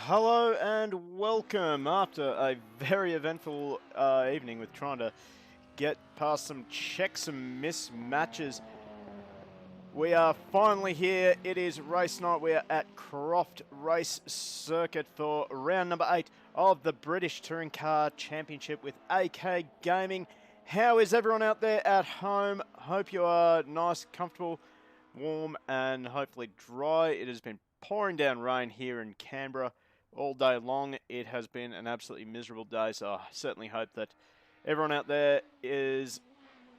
Hello and welcome after a very eventful evening with trying to get past some checks and mismatches. We are finally here. It is race night. We are at Croft Race Circuit for round number 8 of the British Touring Car Championship with AK Gaming. How is everyone out there at home? Hope you are nice, comfortable, warm and hopefully dry. It has been pouring down rain here in Canberra all day long. It has been an absolutely miserable day, so I certainly hope that everyone out there is,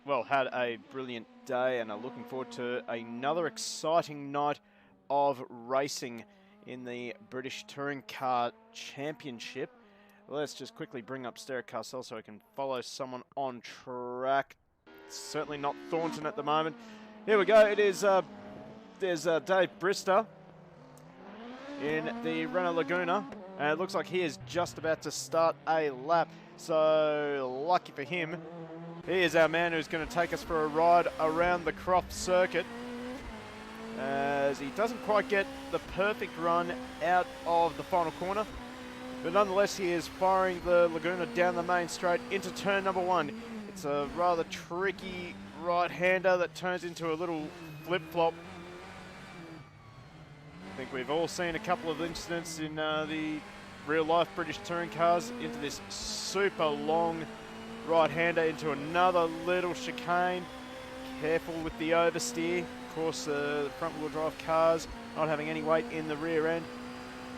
well, had a brilliant day and are looking forward to another exciting night of racing in the British Touring Car Championship. Let's just quickly bring up Stereo Carousel so I can follow someone on track. It's certainly not Thornton at the moment. Here we go. It is there's Dave Brister in the Renault Laguna, and it looks like he is just about to start a lap, so lucky for him. He is our man who's going to take us for a ride around the Croft circuit, as he doesn't quite get the perfect run out of the final corner, but nonetheless he is firing the Laguna down the main straight into turn number 1. It's a rather tricky right-hander that turns into a little flip-flop. I think we've all seen a couple of incidents in the real-life British touring cars into this super long right-hander into another little chicane. Careful with the oversteer. Of course, the front-wheel drive cars not having any weight in the rear end.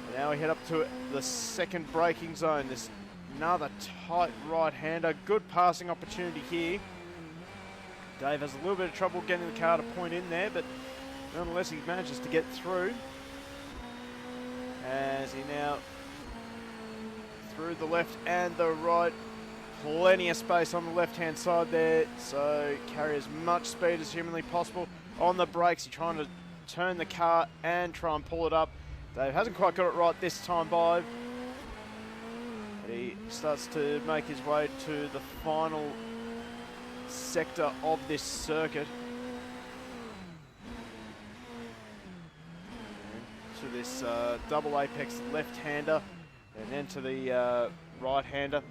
And now we head up to the second braking zone. This another tight right-hander. Good passing opportunity here. Dave has a little bit of trouble getting the car to point in there, but nonetheless he manages to get through. As he now through the left and the right, plenty of space on the left hand side there, so carry as much speed as humanly possible. On the brakes, he's trying to turn the car and try and pull it up. Dave hasn't quite got it right this time by, but he starts to make his way to the final sector of this circuit. To this double apex left-hander and then to the right-hander.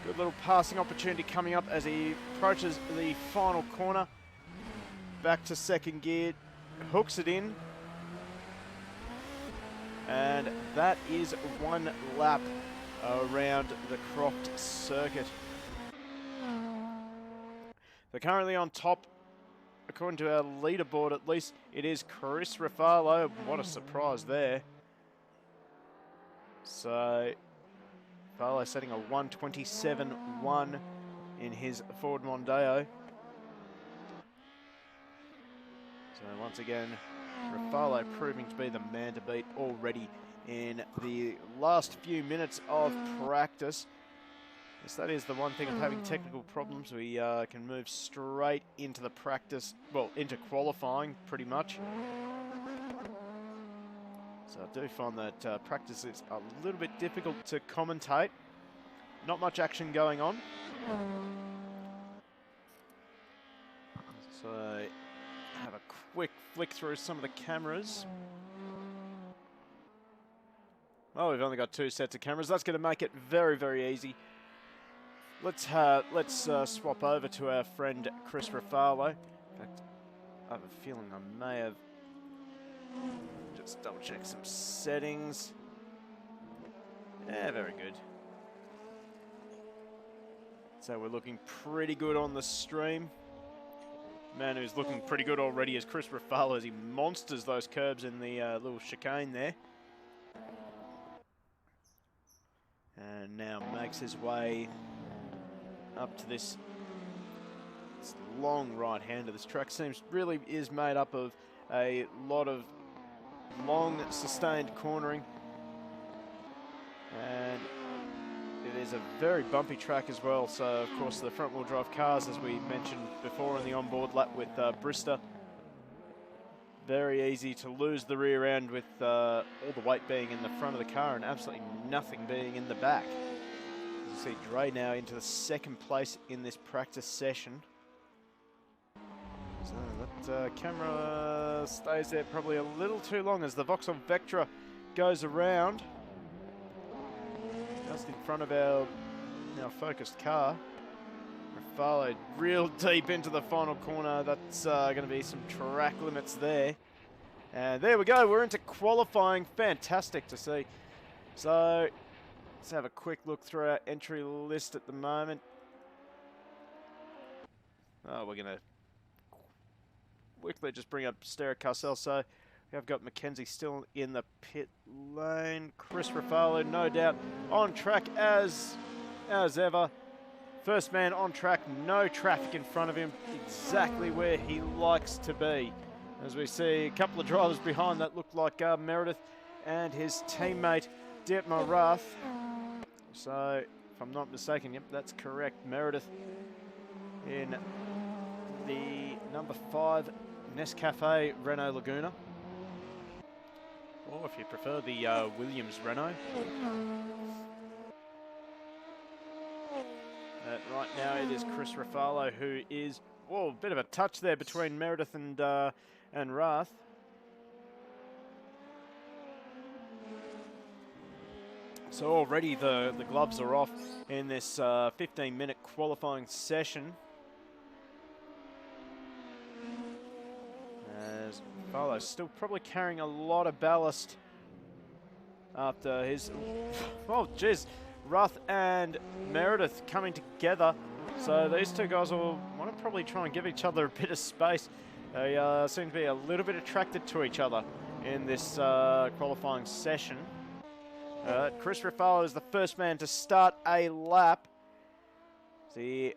Good little passing opportunity coming up as he approaches the final corner. Back to second gear, hooks it in, and that is one lap around the Croft circuit. They're currently on top. According to our leaderboard, at least, it is Chris Rafalo. What a surprise there. So, Rafalo setting a 1:27.1 in his Ford Mondeo. So once again, Rafalo proving to be the man to beat already in the last few minutes of practice. Yes, that is the one thing of having technical problems. We can move straight into the practice, well, into qualifying pretty much. So I do find that practice is a little bit difficult to commentate. Not much action going on. So have a quick flick through some of the cameras. Oh, we've only got 2 sets of cameras. That's going to make it very, very easy. Let's swap over to our friend Chris Rafalo. In fact, I have a feeling I may have just double check some settings. Yeah, very good. So we're looking pretty good on the stream. Man who's looking pretty good already is Chris Rafalo as he monsters those curbs in the little chicane there. And now makes his way up to this long right-hander. This track really is made up of a lot of long sustained cornering, and it is a very bumpy track as well. So of course the front wheel drive cars, as we mentioned before in the onboard lap with Brister, very easy to lose the rear end with all the weight being in the front of the car and absolutely nothing being in the back. You see Dre now into the second place in this practice session. So that camera stays there probably a little too long as the Vauxhall Vectra goes around. just in front of our focused car. Followed real deep into the final corner. That's going to be some track limits there. And there we go. We're into qualifying. Fantastic to see. So let's have a quick look through our entry list at the moment. Oh, we're going to quickly just bring up Stera Carcel. So we have got Mackenzie still in the pit lane. Chris Rafalo, no doubt, on track as ever. First man on track, no traffic in front of him, exactly where he likes to be. As we see a couple of drivers behind that look like Meredith and his teammate Dietmar Rath. So, if I'm not mistaken, yep, that's correct. Meredith in the number 5 Nescafe Renault Laguna. Or if you prefer, the Williams Renault. Right now it is Chris Rafalo who is, whoa, a bit of a touch there between Meredith and Rath. So already the gloves are off in this 15-minute qualifying session. As Rafalo's still probably carrying a lot of ballast after his, oh jeez. Rath and Meredith coming together. So these two guys will want to probably try and give each other a bit of space. They seem to be a little bit attracted to each other in this qualifying session. Chris Rafalo is the first man to start a lap. So he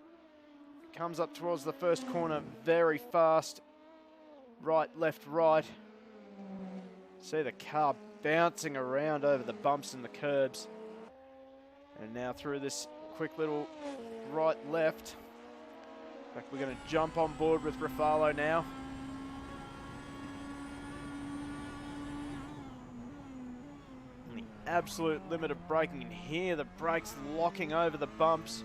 comes up towards the first corner very fast. Right, left, right. See the car bouncing around over the bumps and the curbs. And now through this quick little right-left. In fact, we're going to jump on board with Rafalo now. And the absolute limit of braking in here. The brakes locking over the bumps.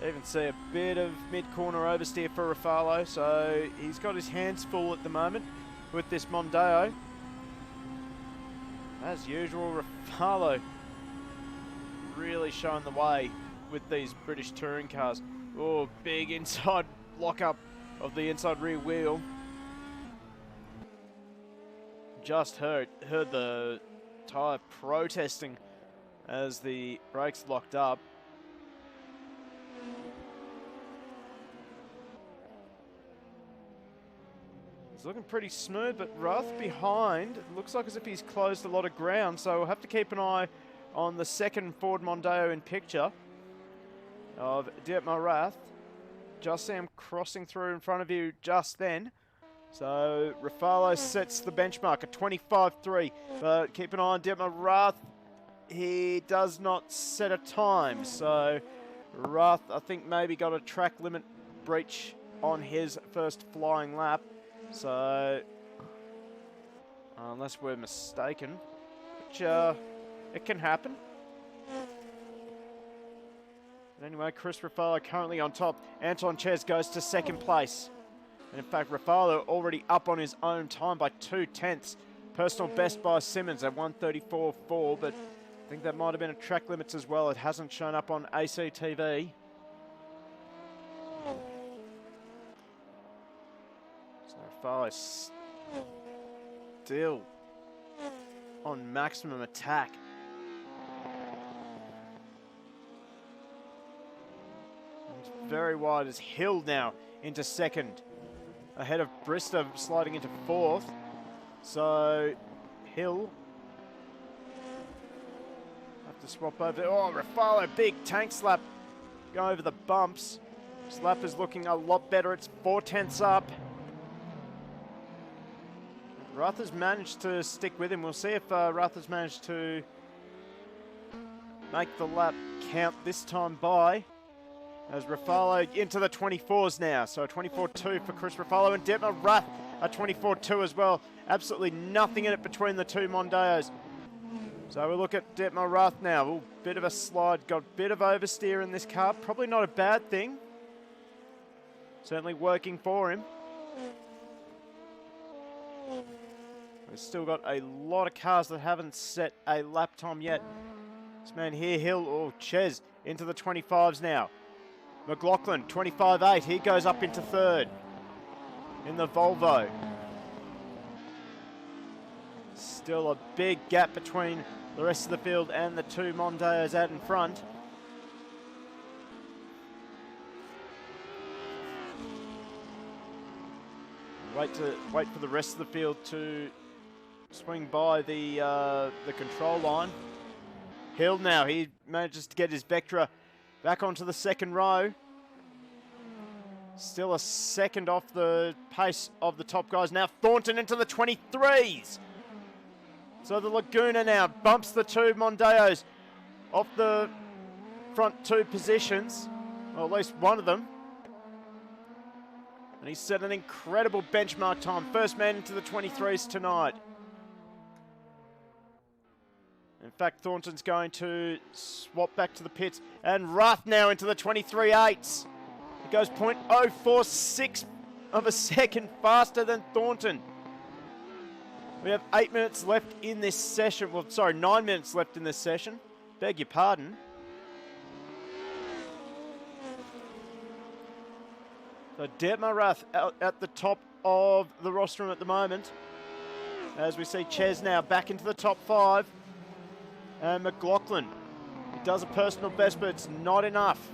Even see a bit of mid-corner oversteer for Rafalo. So he's got his hands full at the moment with this Mondeo. As usual, Rafalo really showing the way with these British touring cars. Oh, big inside lock-up of the inside rear wheel. Just heard the tyre protesting as the brakes locked up. It's looking pretty smooth, but Rath behind. It looks like as if he's closed a lot of ground, so we'll have to keep an eye on the second Ford Mondeo in picture of Dietmar Rath. Just see him crossing through in front of you just then. So Rafalo sets the benchmark at 25.3, but keep an eye on Dietmar Rath. He does not set a time, so Rath, I think, maybe got a track limit breach on his first flying lap. So, unless we're mistaken, which it can happen. But anyway, Chris Rafalo currently on top. Anton Ches goes to second place. And in fact, Rafalo already up on his own time by 2/10. Personal best by Simmons at 1:34.4, but I think that might have been a track limits as well. It hasn't shown up on ACTV. So Rafalo still on maximum attack. It's very wide as Hill now into second. Ahead of Brister sliding into fourth. So Hill have to swap over. Oh, Rafalo, big tank slap. Go over the bumps. Slap is looking a lot better. It's 4/10 up. Rath has managed to stick with him. We'll see if Rath has managed to make the lap count this time by. As Rafalo into the 24s now. So 24.2 for Chris Rafalo and Dietmar Rath at 24.2 as well. Absolutely nothing in it between the two Mondeos. So we'll look at Dietmar Rath now. Ooh, bit of a slide. Got a bit of oversteer in this car. Probably not a bad thing. Certainly working for him. We've still got a lot of cars that haven't set a lap time yet. This man here, Hill, oh, Ches, into the 25s now. McLaughlin, 25.8, he goes up into third in the Volvo. Still a big gap between the rest of the field and the two Mondeos out in front. Wait for the rest of the field to swing by the control line. Hill now, he manages to get his Vectra back onto the second row. Still a second off the pace of the top guys. Now Thornton into the 23s. So the Laguna now bumps the two Mondeos off the front two positions, or at least one of them. And he's set an incredible benchmark time. First man into the 23s tonight. In fact, Thornton's going to swap back to the pits. And Ruth now into the 23.8s. It goes 0.046 of a second faster than Thornton. We have 8 minutes left in this session. Well, sorry, 9 minutes left in this session. Beg your pardon. So Detmarath out at the top of the rostrum at the moment. As we see Ches now back into the top 5. And McLaughlin, he does a personal best, but it's not enough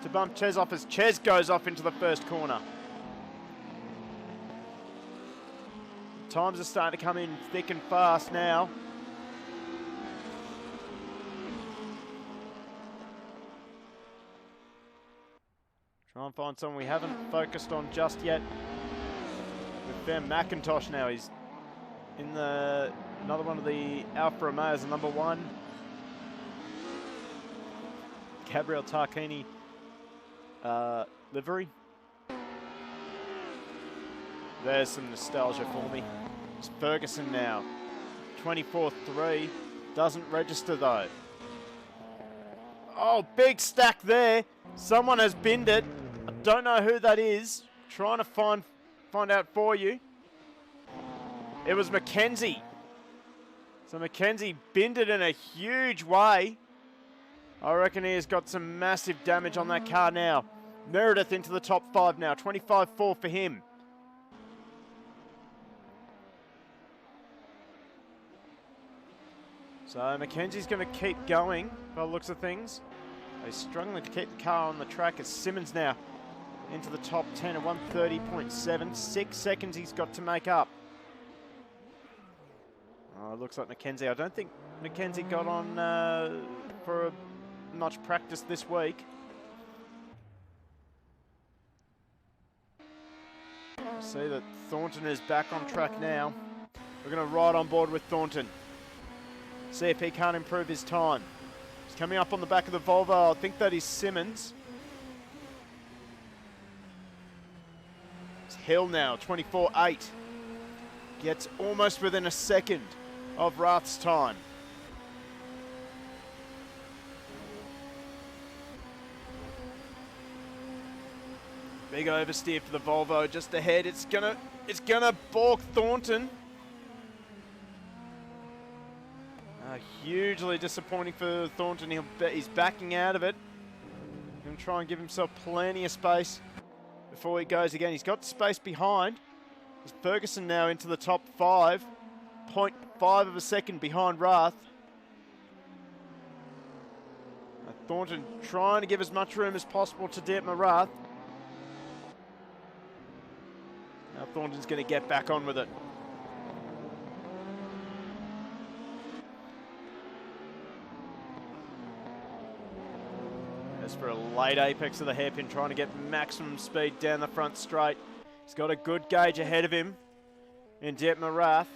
to bump Ches off as Ches goes off into the first corner. Times are starting to come in thick and fast now. Try and find someone we haven't focused on just yet. With Ben McIntosh now, he's in the another one of the Alfa Romeos, the number 1. Gabriel Tarquini livery. There's some nostalgia for me. It's Ferguson now. 24.3. Doesn't register though. Oh, big stack there. Someone has binned it. I don't know who that is. Trying to find out for you. It was Mackenzie. So Mackenzie binned it in a huge way. I reckon he has got some massive damage on that car now. Meredith into the top 5 now. 25.4 for him. So Mackenzie's going to keep going by the looks of things. He's struggling to keep the car on the track as Simmons now into the top 10 at 130.7. 6 seconds he's got to make up. Oh, it looks like Mackenzie. I don't think Mackenzie got on for much practice this week. See that Thornton is back on track now. We're going to ride on board with Thornton. See if he can't improve his time. He's coming up on the back of the Volvo. I think that is Simmons. It's Hill now, 24.8. Gets almost within a second of Rath's time. Big oversteer for the Volvo just ahead. It's gonna balk Thornton. Hugely disappointing for Thornton. He's backing out of it. Going to try and give himself plenty of space before he goes again. He's got space behind. There's Ferguson now into the top 5. 0.5 of a second behind Rath. Thornton trying to give as much room as possible to Detmer Rath. Now Thornton's going to get back on with it. As for a late apex of the hairpin, trying to get maximum speed down the front straight. He's got a good gauge ahead of him in Detmer Rath.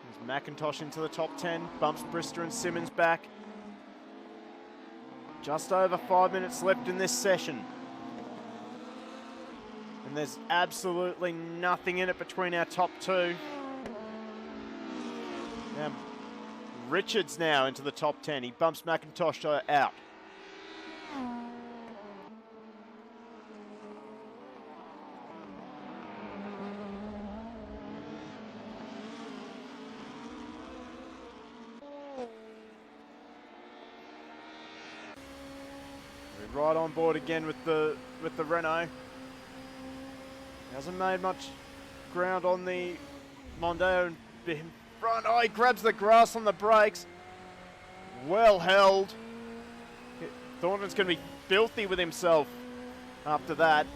There's McIntosh into the top 10, bumps Brister and Simmons back. Just over 5 minutes left in this session. And there's absolutely nothing in it between our top 2. Now, Richards now into the top 10. He bumps McIntosh out. We're right on board again with the Renault. Hasn't made much ground on the Mondeo in front. Oh, he grabs the grass on the brakes. Well held. Thornton's going to be filthy with himself after that.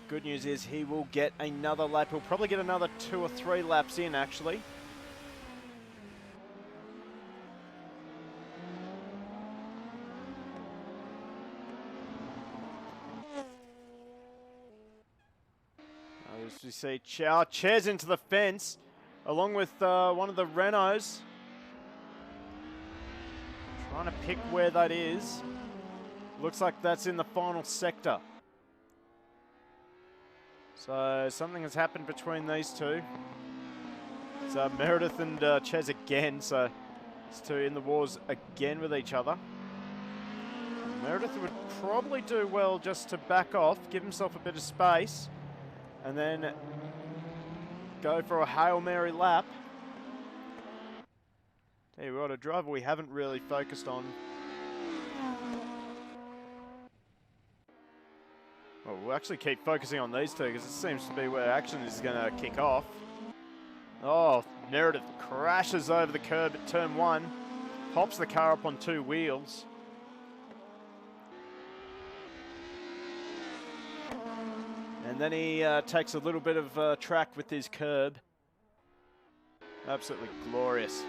Good news is he will get another lap. He'll probably get another 2 or 3 laps in, actually. As we see Ches into the fence, along with one of the Renaults. Trying to pick where that is. Looks like that's in the final sector. So something has happened between these two. It's Meredith and Ches again, so these two in the wars again with each other. Meredith would probably do well just to back off, give himself a bit of space, and then go for a Hail Mary lap. Tell you what, a driver we haven't really focused on. Well, we'll actually keep focusing on these two because it seems to be where action is going to kick off. Oh, Meredith crashes over the curb at turn 1. Pops the car up on 2 wheels. And then he takes a little bit of track with his curb. Absolutely glorious.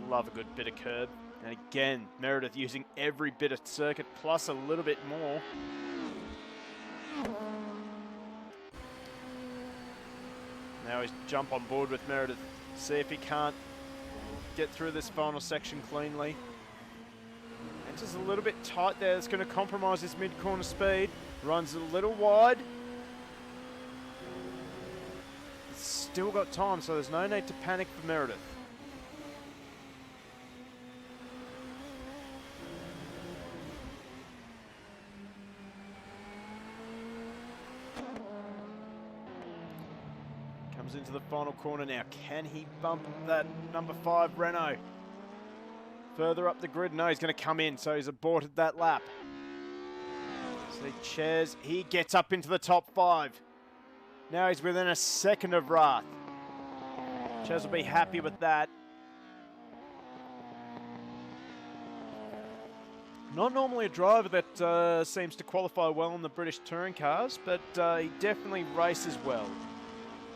Love a good bit of curb. And again, Meredith using every bit of circuit plus a little bit more. Now he's jump on board with Meredith. See if he can't get through this final section cleanly. And just a little bit tight there. It's going to compromise his mid-corner speed. Runs a little wide. Still got time, so there's no need to panic for Meredith. Into the final corner now. Can he bump that number 5 Renault further up the grid? No, he's going to come in, so he's aborted that lap. See Ches, he gets up into the top 5. Now he's within a second of Wrath. Ches will be happy with that. Not normally a driver that seems to qualify well in the British touring cars, but he definitely races well.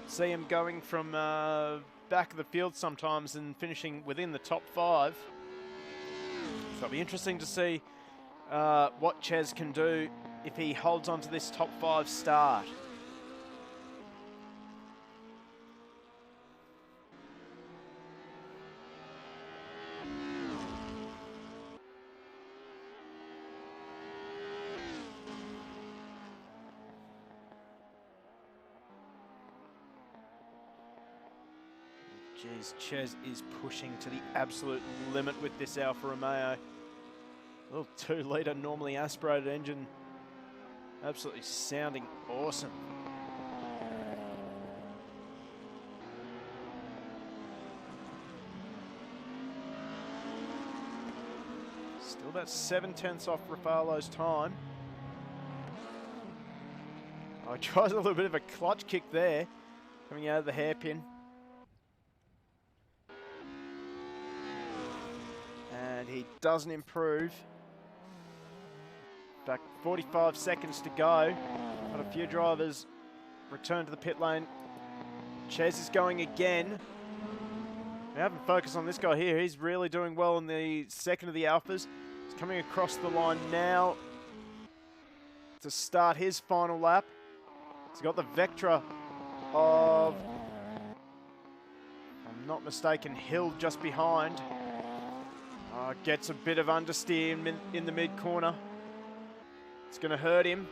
See him going from back of the field sometimes and finishing within the top 5. So it'll be interesting to see what Ches can do if he holds on to this top 5 start. Jeez, Ches is pushing to the absolute limit with this Alfa Romeo. A little 2-litre normally aspirated engine. Absolutely sounding awesome. Still about 7/10 off Rafalo's time. Oh, he tries a little bit of a clutch kick there, coming out of the hairpin. And he doesn't improve. Back 45 seconds to go. Got a few drivers return to the pit lane. Ches is going again. We haven't focused on this guy here. He's really doing well in the second of the Alphas. He's coming across the line now to start his final lap. He's got the Vectra of, if I'm not mistaken, Hill just behind. Gets a bit of understeer in the mid-corner. It's going to hurt him.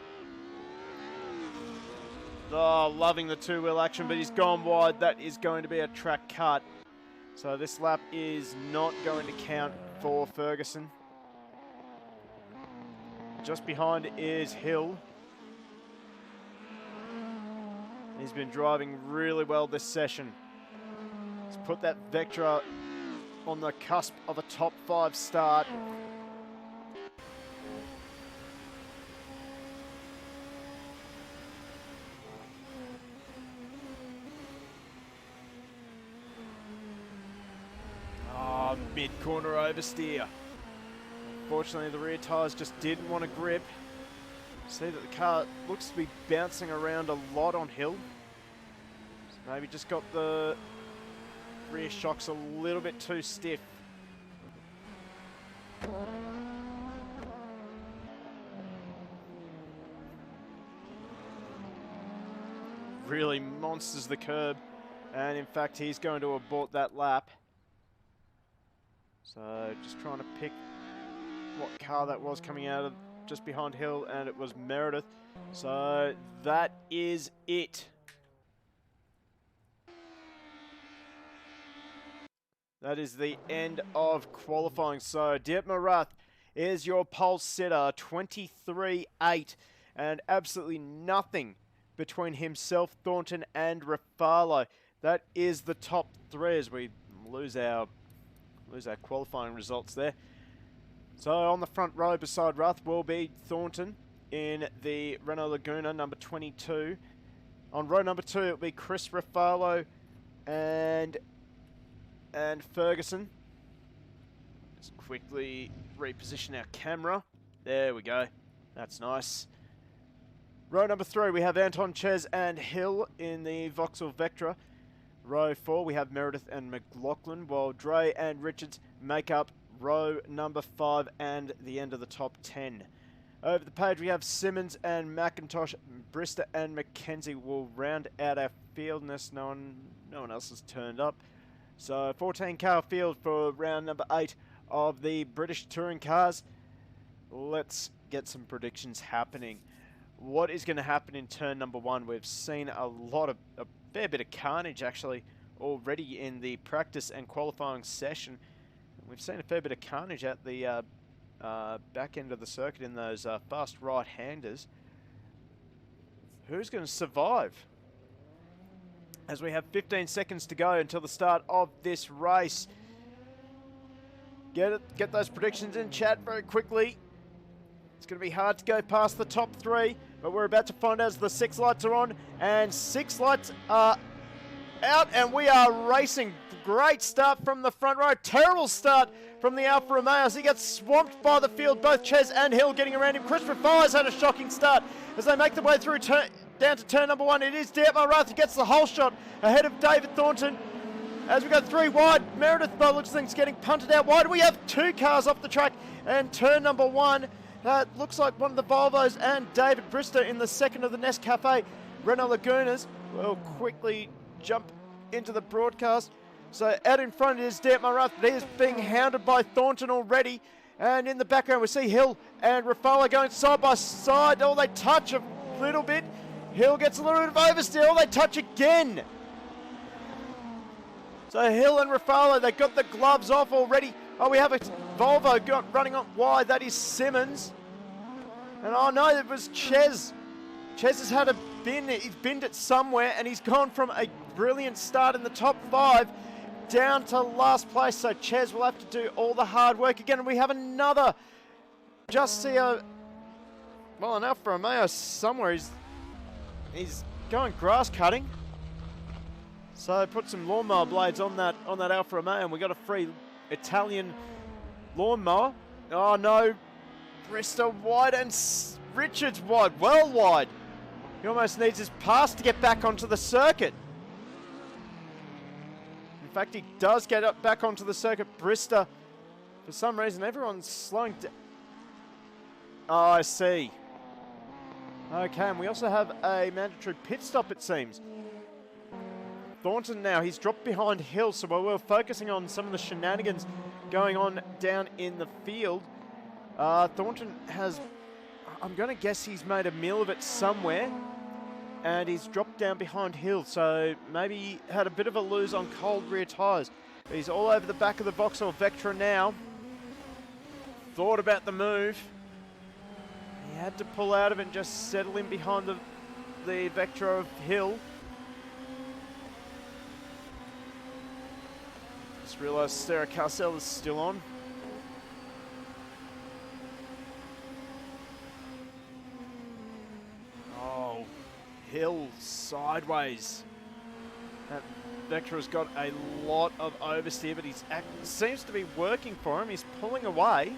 Oh, loving the 2-wheel action, but he's gone wide. That is going to be a track cut. So this lap is not going to count for Ferguson. Just behind is Hill. He's been driving really well this session. He's put that Vectra on the cusp of a top 5 start. Oh, mid-corner oversteer. Unfortunately, the rear tyres just didn't want to grip. See that the car looks to be bouncing around a lot on Hill. So maybe just got the rear shocks a little bit too stiff. Really monsters the curb, and in fact he's going to abort that lap. So just trying to pick what car that was coming out of just behind Hill, and it was Meredith. So that is it. That is the end of qualifying. So Dietmar Rath is your pole sitter, 23.8, and absolutely nothing between himself, Thornton, and Rafalo. That is the top 3 as we lose our qualifying results there. So on the front row beside Rath will be Thornton in the Renault Laguna, number 22. On row number 2 it will be Chris Rafalo and Ferguson. Just quickly reposition our camera. There we go. That's nice. Row number 3 we have Anton, Ches and Hill in the Vauxhall Vectra. Row 4 we have Meredith and McLaughlin, while Dre and Richards make up row number 5 and the end of the top 10. Over the page we have Simmons and McIntosh, Brister and McKenzie will round out our field unless no one else has turned up. So 14 car field for round number 8 of the British touring cars. Let's get some predictions happening. What is going to happen in turn number 1? We've seen a fair bit of carnage actually already in the practice and qualifying session. We've seen a fair bit of carnage at the back end of the circuit in those fast right-handers. Who's going to survive? As we have 15 seconds to go until the start of this race. Get those predictions in chat very quickly. It's going to be hard to go past the top 3, but we're about to find out as the 6 lights are on, and 6 lights are out, and we are racing. Great start from the front row. Terrible start from the Alfa Romeo as he gets swamped by the field. Both Ches and Hill getting around him. Chris Rafalo's had a shocking start as they make their way through down to turn number 1. It is Dietmar Rath who gets the whole shot ahead of David Thornton. As we go 3 wide, Meredith, though, looks like it's getting punted out wide. We have 2 cars off the track, and turn number 1 looks like one of the Volvos and David Brister in the second of the Nescafe Renault Lagunas. We'll quickly jump into the broadcast. So out in front is Dietmar Rath, but he is being hounded by Thornton already. And in the background we see Hill and Rafalo going side by side. Oh, they touch a little bit. Hill gets a little bit of oversteer. Oh, they touch again. So Hill and Rafalo, they got the gloves off already. Oh, we have a Volvo running on wide. That is Simmons. And oh no, it was Ches. Ches has had a bin. He's binned it somewhere, and he's gone from a brilliant start in the top 5 down to last place. So Ches will have to do all the hard work again. And we have another. Just see an Alfa Romeo somewhere. He's going grass cutting. So put some lawnmower blades on that Alfa Romeo, and we got a free Italian lawnmower. Oh no, Brister wide and Richards wide, well wide. He almost needs his pass to get back onto the circuit. In fact, he does get up back onto the circuit. Brister, for some reason, everyone's slowing down. Oh, I see. Okay, and we also have a mandatory pit stop, it seems. Thornton now, he's dropped behind Hill, so we're focusing on some of the shenanigans going on down in the field. Thornton has, I'm going to guess he's made a meal of it somewhere, and he's dropped down behind Hill, so maybe he had a bit of a lose on cold rear tyres. He's all over the back of the Vauxhall Vectra now. Thought about the move. He had to pull out of it and just settle in behind the Vectra of Hill. Just realised Sarah Carcel is still on. Oh, Hill sideways. That Vectra's got a lot of oversteer, but he's seems to be working for him. He's pulling away.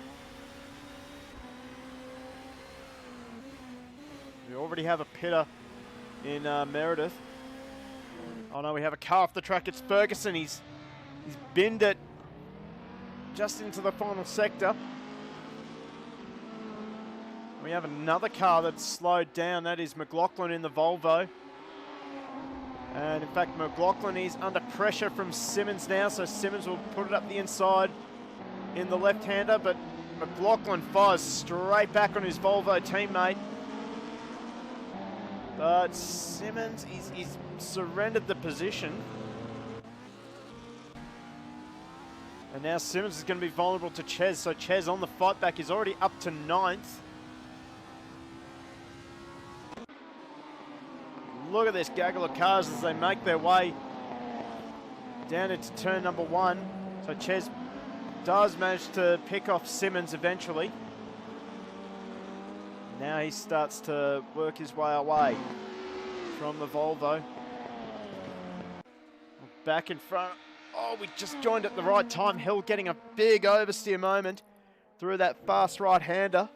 We already have a pitter in Meredith. Oh no, we have a car off the track. It's Ferguson. He's binned it just into the final sector. We have another car that's slowed down. That is McLaughlin in the Volvo. And in fact, McLaughlin is under pressure from Simmons now, so Simmons will put it up the inside in the left-hander, but McLaughlin fires straight back on his Volvo teammate. But Simmons, he's surrendered the position. And now Simmons is going to be vulnerable to Ches, so Ches on the fight back is already up to 9th. Look at this gaggle of cars as they make their way down into turn number 1. So Ches does manage to pick off Simmons eventually. Now he starts to work his way away from the Volvo. Back in front. Oh, we just joined at the right time. Hill getting a big oversteer moment through that fast right-hander.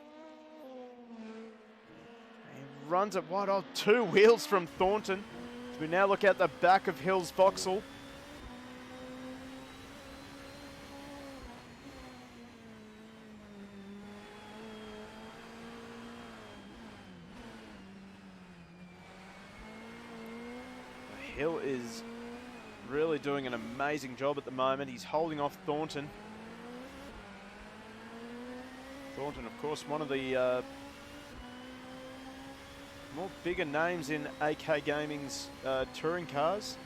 He runs it wide on 2 wheels from Thornton. As we now look at the back of Hill's Vauxhall. Hill is really doing an amazing job at the moment. He's holding off Thornton. Thornton, of course, one of the more bigger names in AK Gaming's touring cars.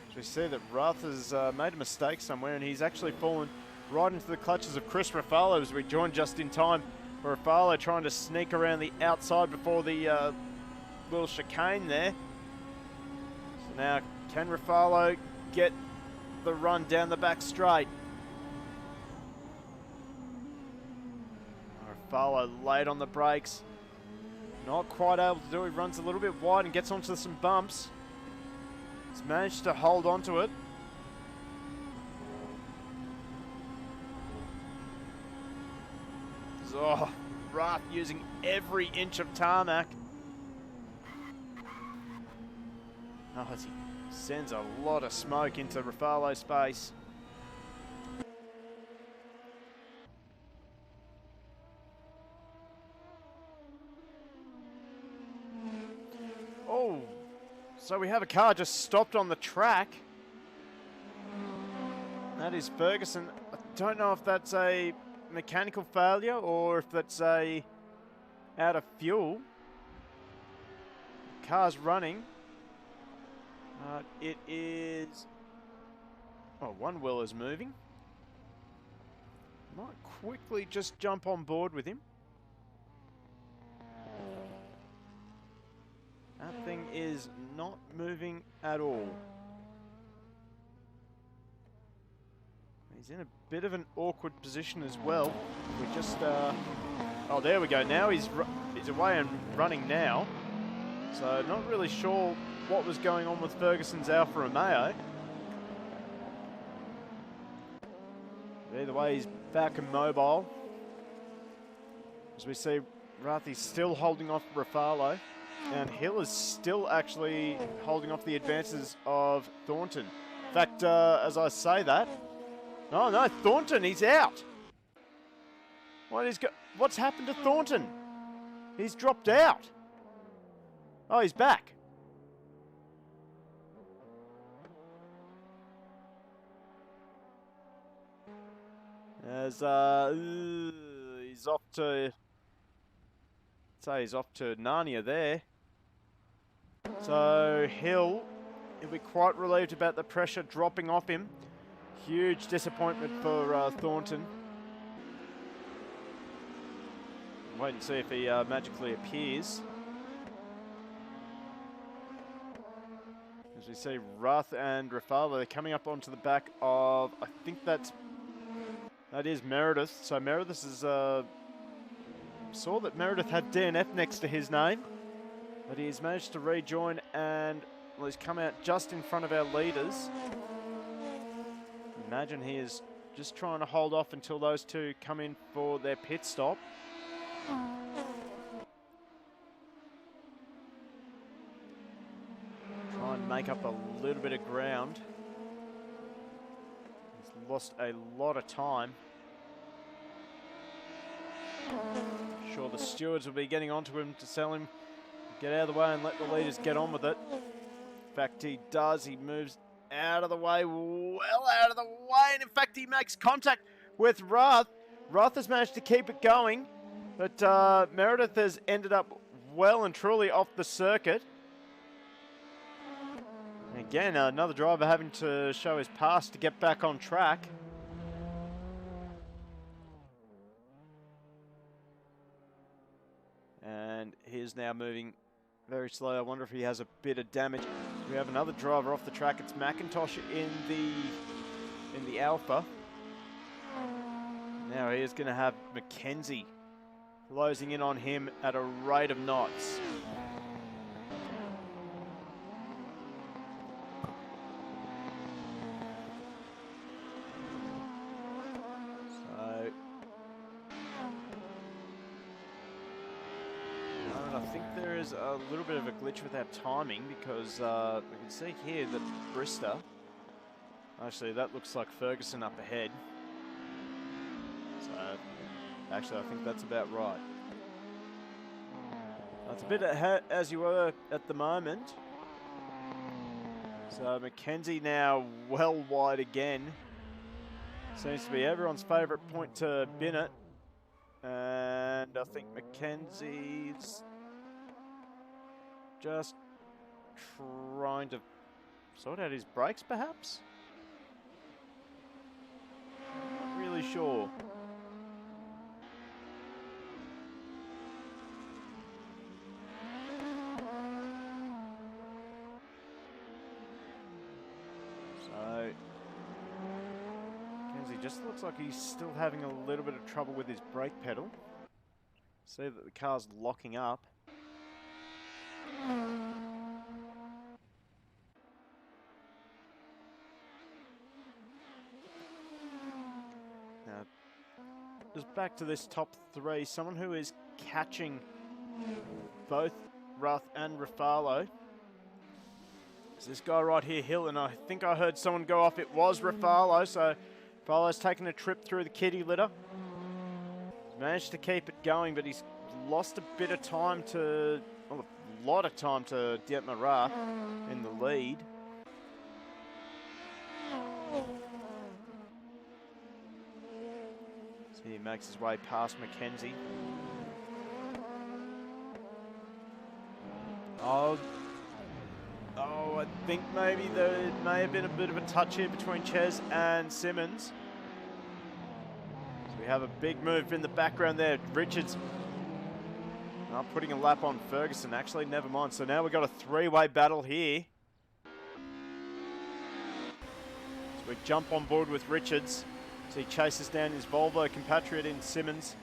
As we see that Rath has made a mistake somewhere, and he's actually fallen right into the clutches of Chris Raffalo as we joined just in time. Raffalo trying to sneak around the outside before the little chicane there. Now, can Raffalo get the run down the back straight? Raffalo late on the brakes. Not quite able to do it. He runs a little bit wide and gets onto some bumps. He's managed to hold onto it. Oh, Rath using every inch of tarmac. Oh, as he sends a lot of smoke into Raffalo's space. Oh, so we have a car just stopped on the track. That is Ferguson. I don't know if that's a mechanical failure or if that's a out of fuel. Car's running. It is... Oh, one wheel is moving. Might quickly just jump on board with him. That thing is not moving at all. He's in a bit of an awkward position as well. We just... Oh, there we go. Now he's away and running now. So not really sure what was going on with Ferguson's Alfa Romeo. Either way, he's back and mobile. As we see, Rathy's still holding off Raffalo, and Hill is still actually holding off the advances of Thornton. In fact, as I say that, oh no, Thornton, he's out. What's happened to Thornton? He's dropped out. Oh, he's back. As he's off to, say he's off to Narnia there. So Hill He'll be quite relieved about the pressure dropping off him. Huge disappointment for Thornton. Wait and see if he magically appears. As we see Ruth and Rafala, they're coming up onto the back of, I think that is Meredith. So Meredith is, saw that Meredith had DNF next to his name, but he's managed to rejoin and, well, he's come out just in front of our leaders. Imagine he is just trying to hold off until those two come in for their pit stop. Try and make up a little bit of ground. He's lost a lot of time. Sure, the stewards will be getting onto him to tell him, get out of the way and let the leaders get on with it. In fact, he does. He moves out of the way, well out of the way, and in fact, he makes contact with Ruth. Ruth has managed to keep it going, but Meredith has ended up well and truly off the circuit. Again, another driver having to show his pass to get back on track. And he is now moving very slow. I wonder if he has a bit of damage. We have another driver off the track. It's McIntosh in the Alpha. Now he is going to have Mackenzie closing in on him at a rate of knots. A little bit of a glitch with our timing because we can see here that Brister, actually that looks like Ferguson up ahead. So actually I think that's about right. That's a bit as you were at the moment. So Mackenzie now well wide again. Seems to be everyone's favourite point to bin it. And I think Mackenzie's just trying to sort out his brakes, perhaps? Not really sure. So, Kenzie just looks like he's still having a little bit of trouble with his brake pedal. See that the car's locking up. Now, just back to this top three, someone who is catching both Ruth and Rafalo is this guy right here, Hill, and I think I heard someone go off. It was Rafalo, so Rafalo's taken a trip through the kitty litter. He's managed to keep it going, but he's lost a bit of time to, well, a lot of time to Dietmar in the lead. So he makes his way past Mackenzie. Oh, I think maybe there may have been a bit of a touch here between Ches and Simmons. So we have a big move in the background there. Richards putting a lap on Ferguson. Actually, never mind. So now we've got a three-way battle here. So we jump on board with Richards. So he chases down his Volvo compatriot in Simmons.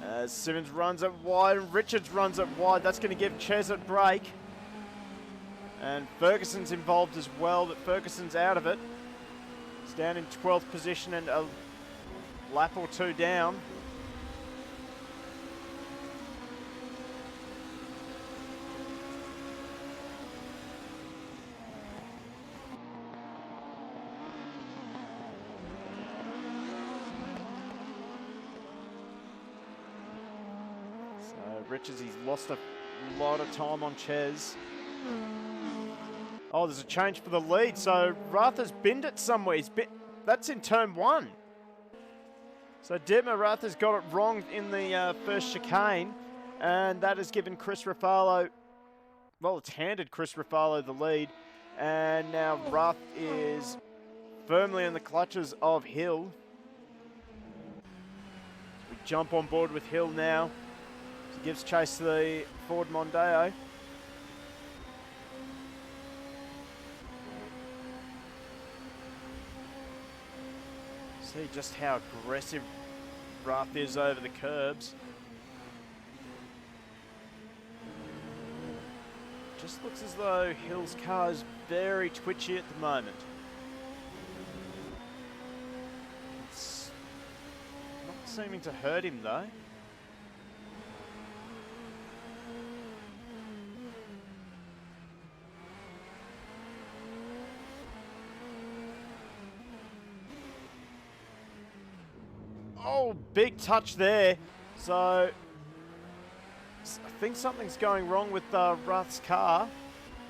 As Simmons runs it wide and Richards runs it wide. That's going to give Ches a break. And Ferguson's involved as well, but Ferguson's out of it. He's down in 12th position and a lap or two down. Richards, he's lost a lot of time on Ches. Oh, there's a change for the lead. So Rath has binned it somewhere. That's in turn one. So Dietmar Rath has got it wrong in the first chicane. And that has given Chris Rafalo well, it's handed Chris Ruffalo the lead. And now Ruff is firmly in the clutches of Hill. We jump on board with Hill now. He gives chase to the Ford Mondeo. See just how aggressive Ruff is over the curbs. Just looks as though Hill's car is very twitchy at the moment. It's not seeming to hurt him though. Oh, big touch there. So I think something's going wrong with Ruff's car.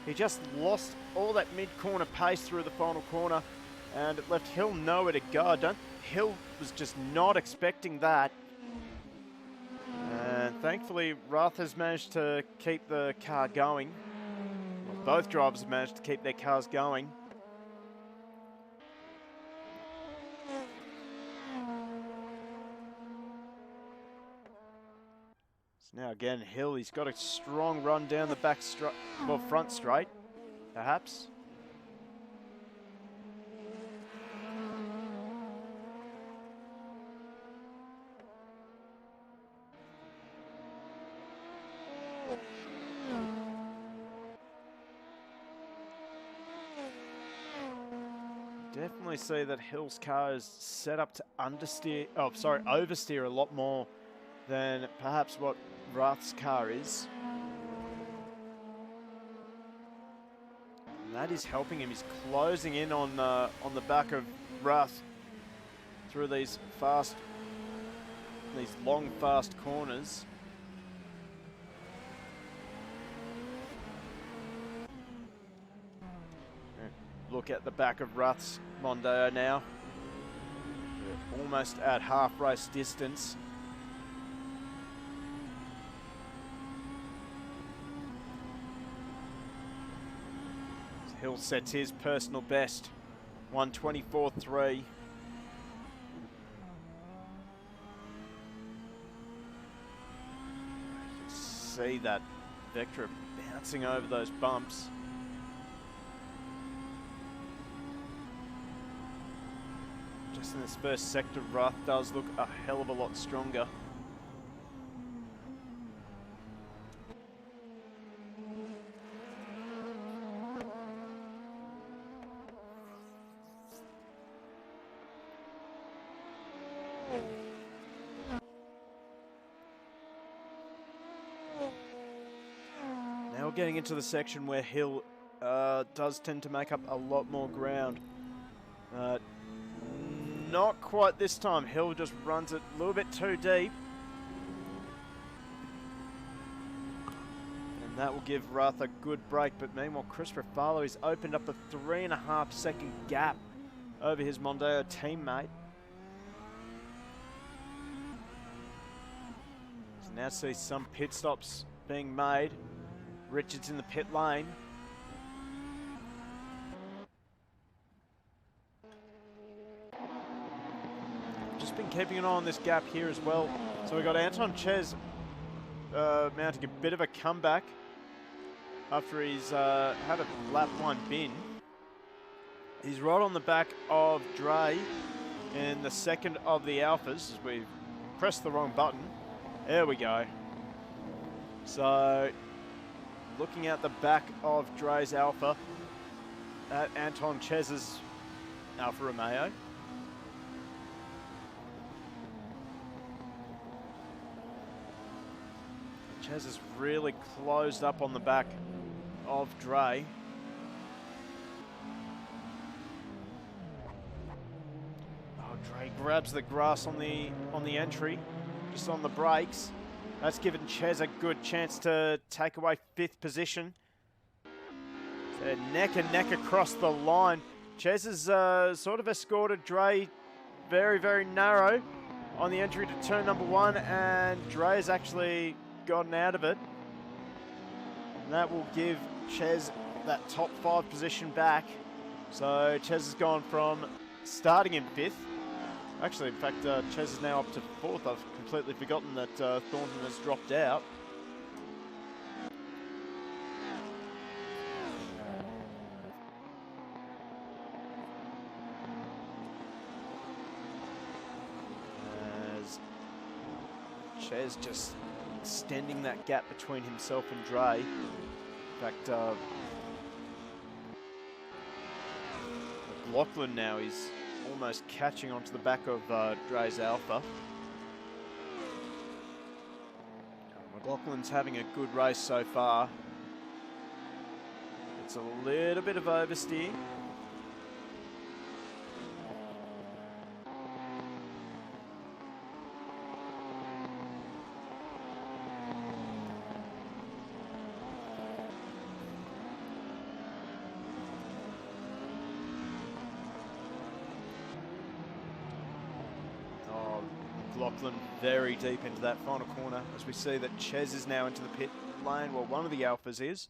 He just lost all that mid-corner pace through the final corner, and it left Hill nowhere to go. Hill was just not expecting that. And thankfully, Ruff has managed to keep the car going. Well, both drivers have managed to keep their cars going. Now again, Hill, he's got a strong run down the back straight, well, front straight, perhaps. Definitely see that Hill's car is set up to oversteer a lot more than perhaps what Ruff's car is. And that is helping him. He's closing in on the back of Ruff through these long, fast corners. Look at the back of Ruff's Mondeo now. We're almost at half race distance. Hill sets his personal best, 1:24.3. See that Vectra bouncing over those bumps. Just in this first sector, Ruff does look a hell of a lot stronger. Now we're getting into the section where Hill does tend to make up a lot more ground. Not quite this time. Hill just runs it a little bit too deep. And that will give Ruff a good break. But meanwhile, Chris Ruffalo has opened up a 3.5 second gap over his Mondeo teammate. So now see some pit stops being made. Richards in the pit lane. Just been keeping an eye on this gap here as well. So we've got Anton Ches mounting a bit of a comeback after he's had a lap one bin. He's right on the back of Dre in the second of the Alphas as we pressed the wrong button. There we go. So looking at the back of Dre's Alpha at Anton Ches's Alfa Romeo. Ches has really closed up on the back of Dre. Oh, Dre grabs the grass on the entry, just on the brakes. That's given Ches a good chance to take away 5th position. So neck and neck across the line. Ches has sort of escorted Dre very, very narrow on the entry to turn number 1, and Dre has actually gotten out of it. And that will give Ches that top 5 position back. So Ches has gone from starting in 5th. Actually, in fact, Ches is now up to 4th. I've completely forgotten that Thornton has dropped out. As Ches just extending that gap between himself and Dre. In fact, Lachlan now is almost catching onto the back of Dre's Alpha. McLaughlin's having a good race so far. It's a little bit of oversteer. Lachlan very deep into that final corner as we see that Ches is now into the pit lane. Well, one of the Alphas is.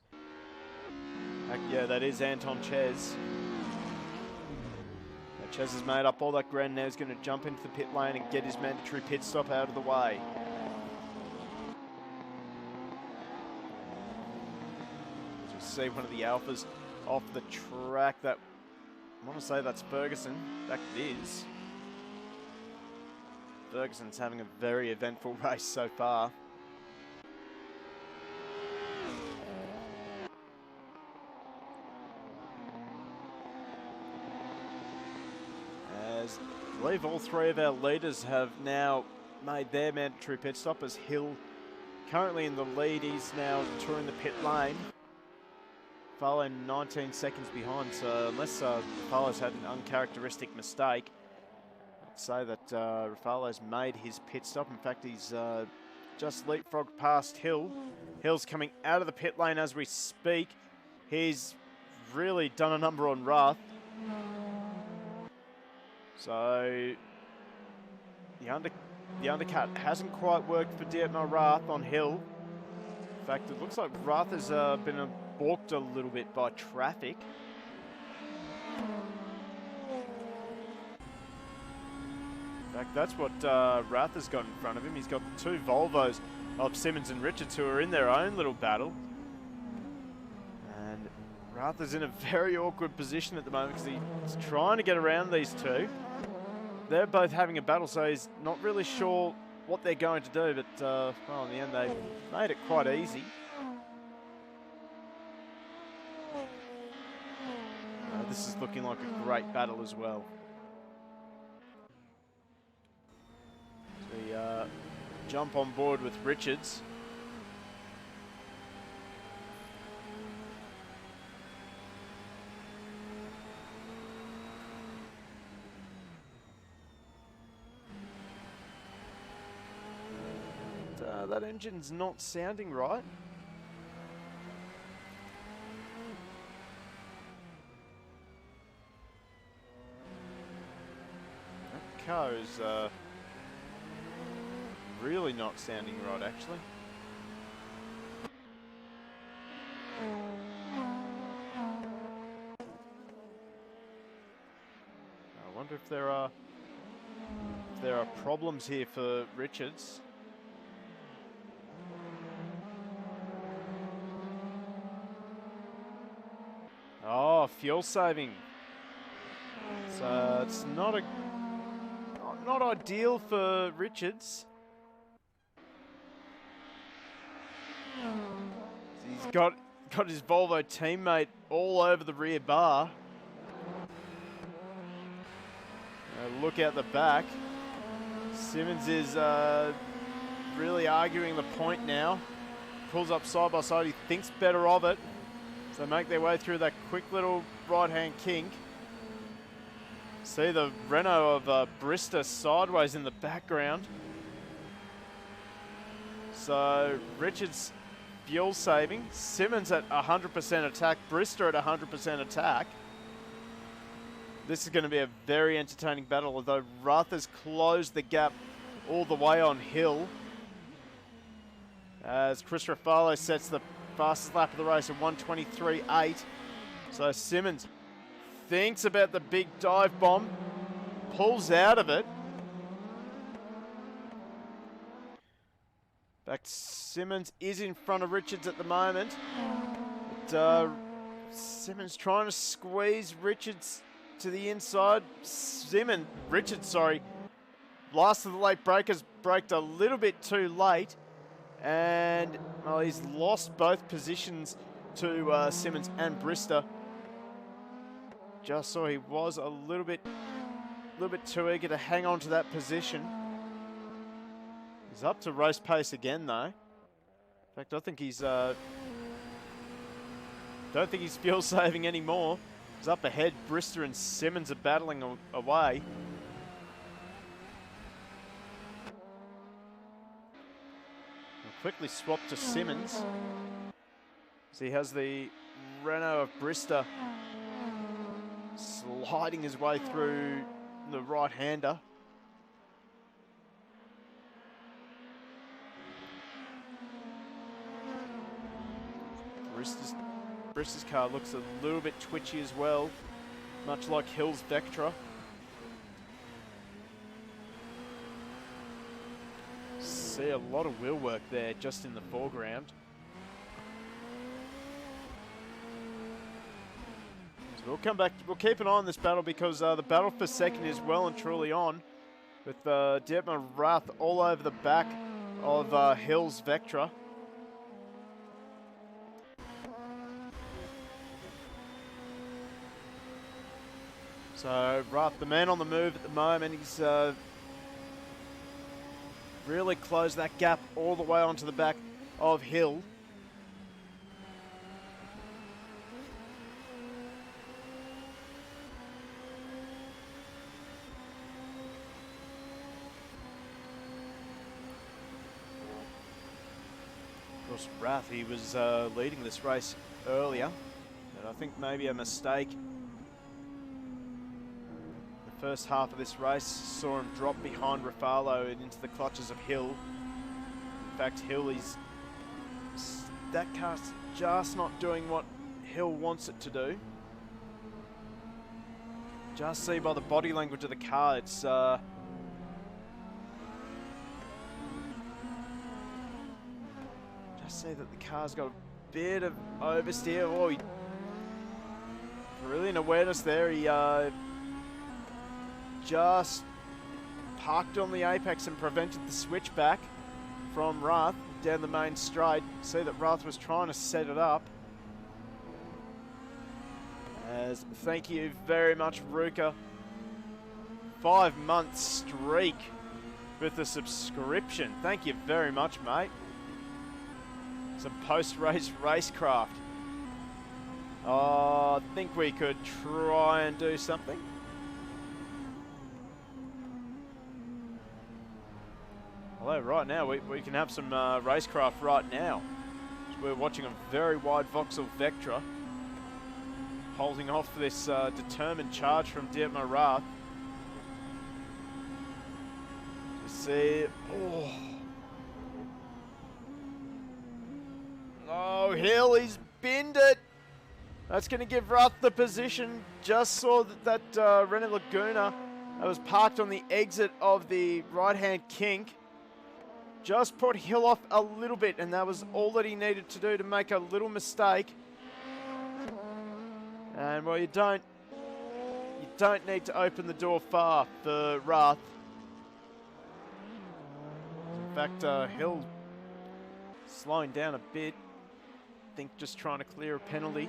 Yeah, that is Anton Ches. Now, Ches has made up all that ground. Now he's going to jump into the pit lane and get his mandatory pit stop out of the way. As we see one of the Alphas off the track. That I want to say that's Ferguson. In fact, it is. Ferguson's having a very eventful race so far. As I believe all 3 of our leaders have now made their mandatory pit stop, as Hill currently in the lead. He's now touring the pit lane. Farlow 19 seconds behind, so unless Farlow's had an uncharacteristic mistake, say that Rafalo's made his pit stop. In fact, he's just leapfrogged past Hill. Hill's coming out of the pit lane as we speak. He's really done a number on Rath. So the undercut hasn't quite worked for Dietmar Rath on Hill. In fact, it looks like Rath has been balked a little bit by traffic. In fact, that's what Rath has got in front of him. He's got 2 Volvos of Simmons and Richards who are in their own little battle. And Rath is in a very awkward position at the moment because he's trying to get around these 2. They're both having a battle, so he's not really sure what they're going to do, but well, in the end they made it quite easy. This is looking like a great battle as well. We jump on board with Richards. And, that engine's not sounding right. That car is really not sounding right, actually. I wonder if there are problems here for Richards. Oh, fuel saving. So it's not ideal for Richards. He's got his Volvo teammate all over the rear bar. Look out the back. Simmons is really arguing the point now. Pulls up side by side. He thinks better of it. So they make their way through that quick little right-hand kink. See the Renault of Brista sideways in the background. So Richards fuel saving. Simmons at 100% attack. Brista at 100% attack. This is going to be a very entertaining battle, although Rath has closed the gap all the way on Hill. As Chris Rafalo sets the Fastest lap of the race at 1:23.8. So Simmons thinks about the big dive bomb, pulls out of it. In fact, Simmons is in front of Richards at the moment. But, Simmons trying to squeeze Richards to the inside. Richards, sorry. Last of the late breakers, braked a little bit too late. And, well, he's lost both positions to Simmons and Brister. Just saw he was a little bit too eager to hang on to that position. He's up to race pace again, though. In fact, I think he's don't think he's fuel saving anymore. He's up ahead. Brister and Simmons are battling away. We'll quickly swap to Simmons. So he has the Renault of Brister sliding his way through the right-hander. Brister's car looks a little bit twitchy as well, much like Hill's Vectra. See a lot of wheel work there just in the foreground. So we'll come back, we'll keep an eye on this battle because the battle for second is well and truly on, with Dietmar Rath all over the back of Hill's Vectra. So Rath, the man on the move at the moment, he's really closed that gap all the way onto the back of Hill. Of course, Rath, he was leading this race earlier, but I think maybe a mistake. First half of this race saw him drop behind Rafalo and into the clutches of Hill. In fact, that car's just not doing what Hill wants it to do. Just see by the body language of the car, it's just see that the car's got a bit of oversteer. Oh, brilliant awareness there. He just parked on the apex and prevented the switchback from Rath down the main straight. See that Rath was trying to set it up. As thank you very much, Ruka. 5-month streak with the subscription. Thank you very much, mate. Some post-race racecraft. Oh, I think we could try and do something. Although right now we can have some racecraft right now. We're watching a very wide voxel Vectra holding off this determined charge from Dietmar Rath. You see, oh, Hill, he's binned it. That's going to give Rath the position. Just saw that Renault Laguna that was parked on the exit of the right-hand kink. Just put Hill off a little bit, and that was all that he needed to do to make a little mistake. And well, you don't need to open the door far for Rath. In fact, Hill slowing down a bit. I think just trying to clear a penalty.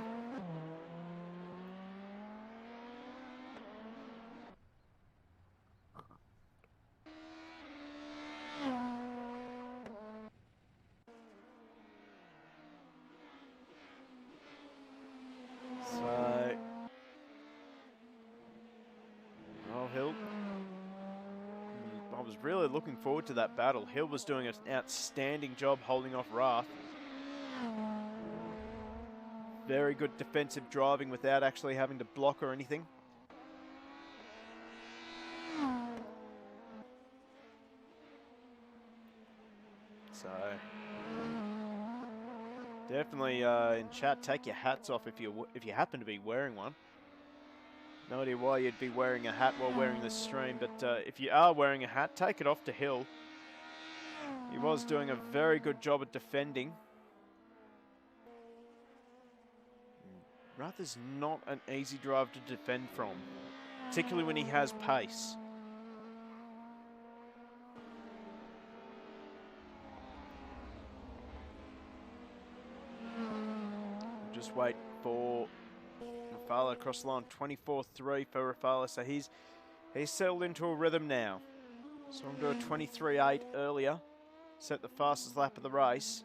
Really looking forward to that battle. Hill was doing an outstanding job holding off Rath. Very good defensive driving without actually having to block or anything. So Definitely in chat, take your hats off if you happen to be wearing one. No idea why you'd be wearing a hat while wearing this stream, but if you are wearing a hat, take it off to Hill. He was doing a very good job at defending. Ruther's not an easy drive to defend from, particularly when he has pace. Just wait for Rafala across the line. 24.3 for Rafala, so he's settled into a rhythm now. Saw him do a 23.8 earlier, set the fastest lap of the race.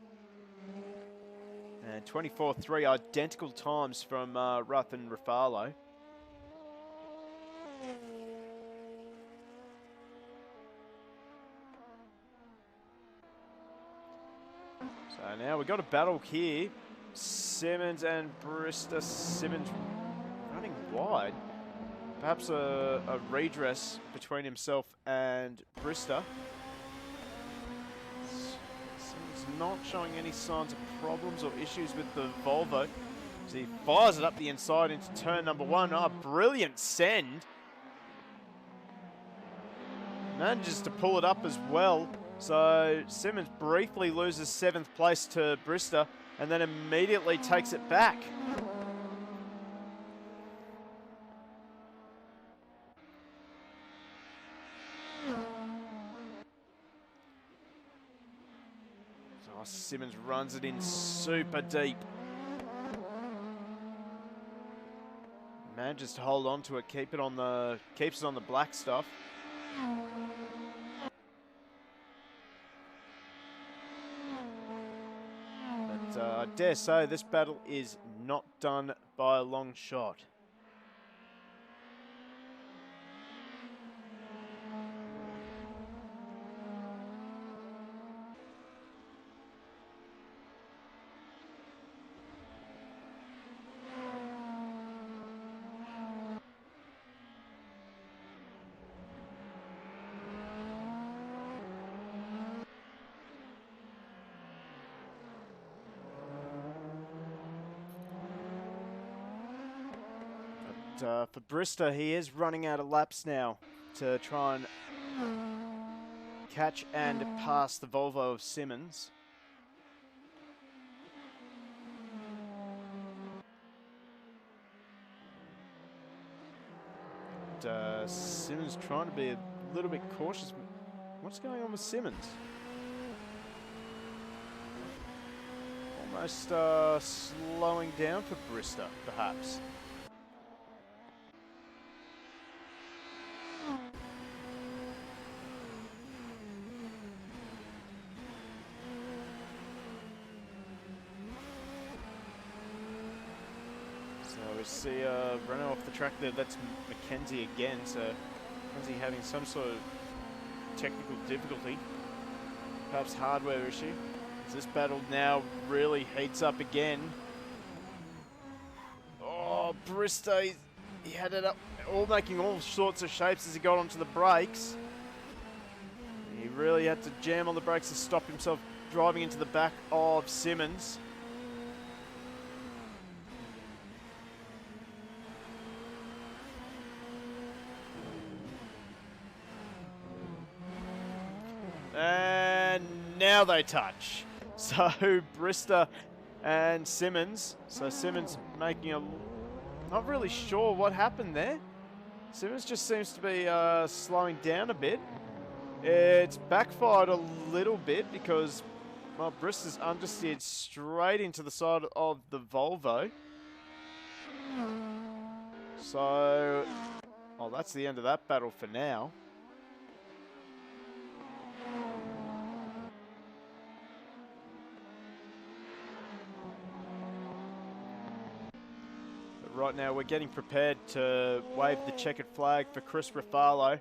And 24.3, identical times from Ruth and Rafalo. So now we've got a battle here. Simmons and Brista. Simmons running wide. Perhaps a redress between himself and Brista. Simmons not showing any signs of problems or issues with the Volvo. So he fires it up the inside into turn number 1. Oh, brilliant send. Manages to pull it up as well. So Simmons briefly loses 7th place to Brista and then immediately takes it back. Oh, Simmons runs it in super deep. Manages to hold on to it, keeps it on the black stuff. But I dare say this battle is not done by a long shot. For Brista, he is running out of laps now to try and catch and pass the Volvo of Simmons. Simmons trying to be a little bit cautious. What's going on with Simmons? Almost slowing down for Brista, perhaps. We see runner off the track there. That's Mackenzie again. So Mackenzie having some sort of technical difficulty, perhaps hardware issue. As this battle now really heats up again. Oh, Brista, he had it up, making all sorts of shapes as he got onto the brakes. He really had to jam on the brakes to stop himself driving into the back of Simmons. And now they touch. So Brista and Simmons. So Simmons making not really sure what happened there. Simmons just seems to be slowing down a bit. It's backfired a little bit because, well, Brista's understeered straight into the side of the Volvo. So, well, that's the end of that battle for now. Right now we're getting prepared to wave the checkered flag for Chris Rafalo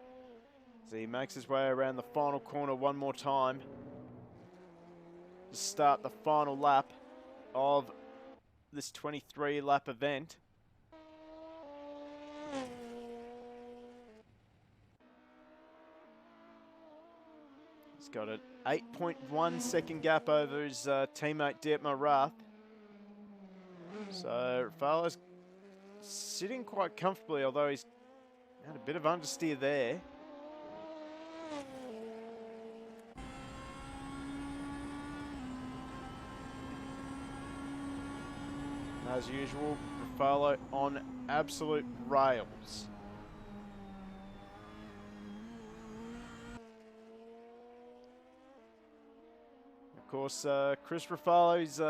as he makes his way around the final corner one more time to start the final lap of this 23-lap event. He's got an 8.1 second gap over his teammate Dietmar Rath. So Rafalo's sitting quite comfortably, although he's had a bit of understeer there. As usual, Rafalo on absolute rails. Of course, Chris Rafalo is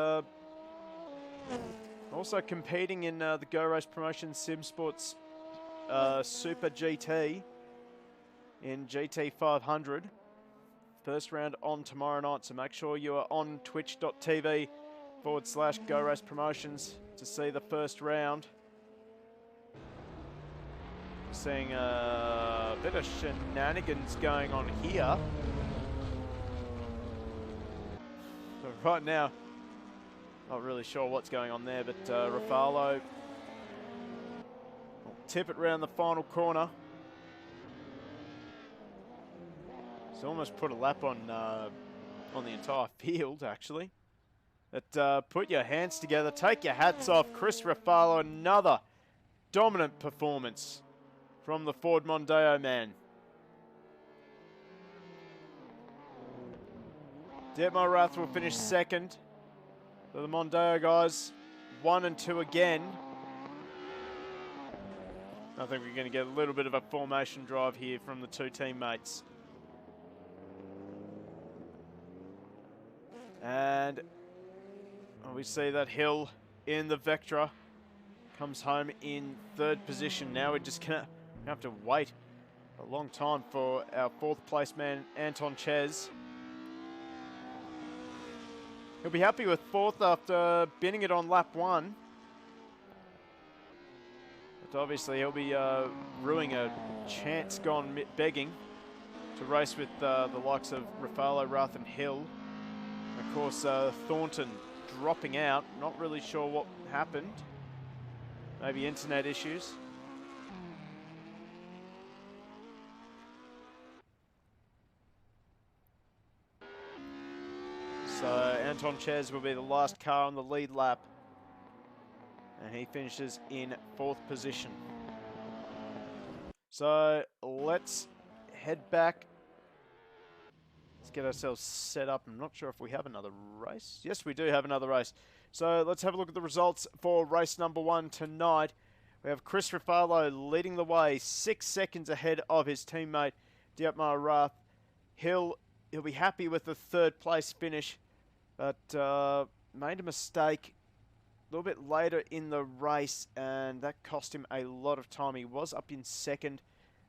also competing in the Go Race Promotion Sim Sports Super GT in GT 500. First round on tomorrow night, so make sure you are on twitch.tv/Go Race Promotions to see the first round. Seeing a bit of shenanigans going on here. But right now, not really sure what's going on there, but Rafalo will tip it round the final corner. He's almost put a lap on the entire field, actually. But put your hands together, take your hats off. Chris Rafalo, another dominant performance from the Ford Mondeo man. Detmar Rath will finish second. So the Mondeo guys, 1 and 2 again. I think we're going to get a little bit of a formation drive here from the two teammates. And we see that Hill in the Vectra comes home in third position. Now we're just going to have to wait a long time for our fourth place man, Anton Ches. He'll be happy with fourth after binning it on lap 1. But obviously he'll be ruining a chance gone begging to race with the likes of Rafalo, Rath and Hill. Of course, Thornton dropping out. Not really sure what happened. Maybe internet issues. So Anton Ches will be the last car on the lead lap. And he finishes in fourth position. So let's head back. Let's get ourselves set up. I'm not sure if we have another race. Yes, we do have another race. So let's have a look at the results for race number 1 tonight. We have Chris Rafalo leading the way, 6 seconds ahead of his teammate, Dietmar Rath. He'll be happy with the third place finish, but made a mistake a little bit later in the race, and that cost him a lot of time. He was up in second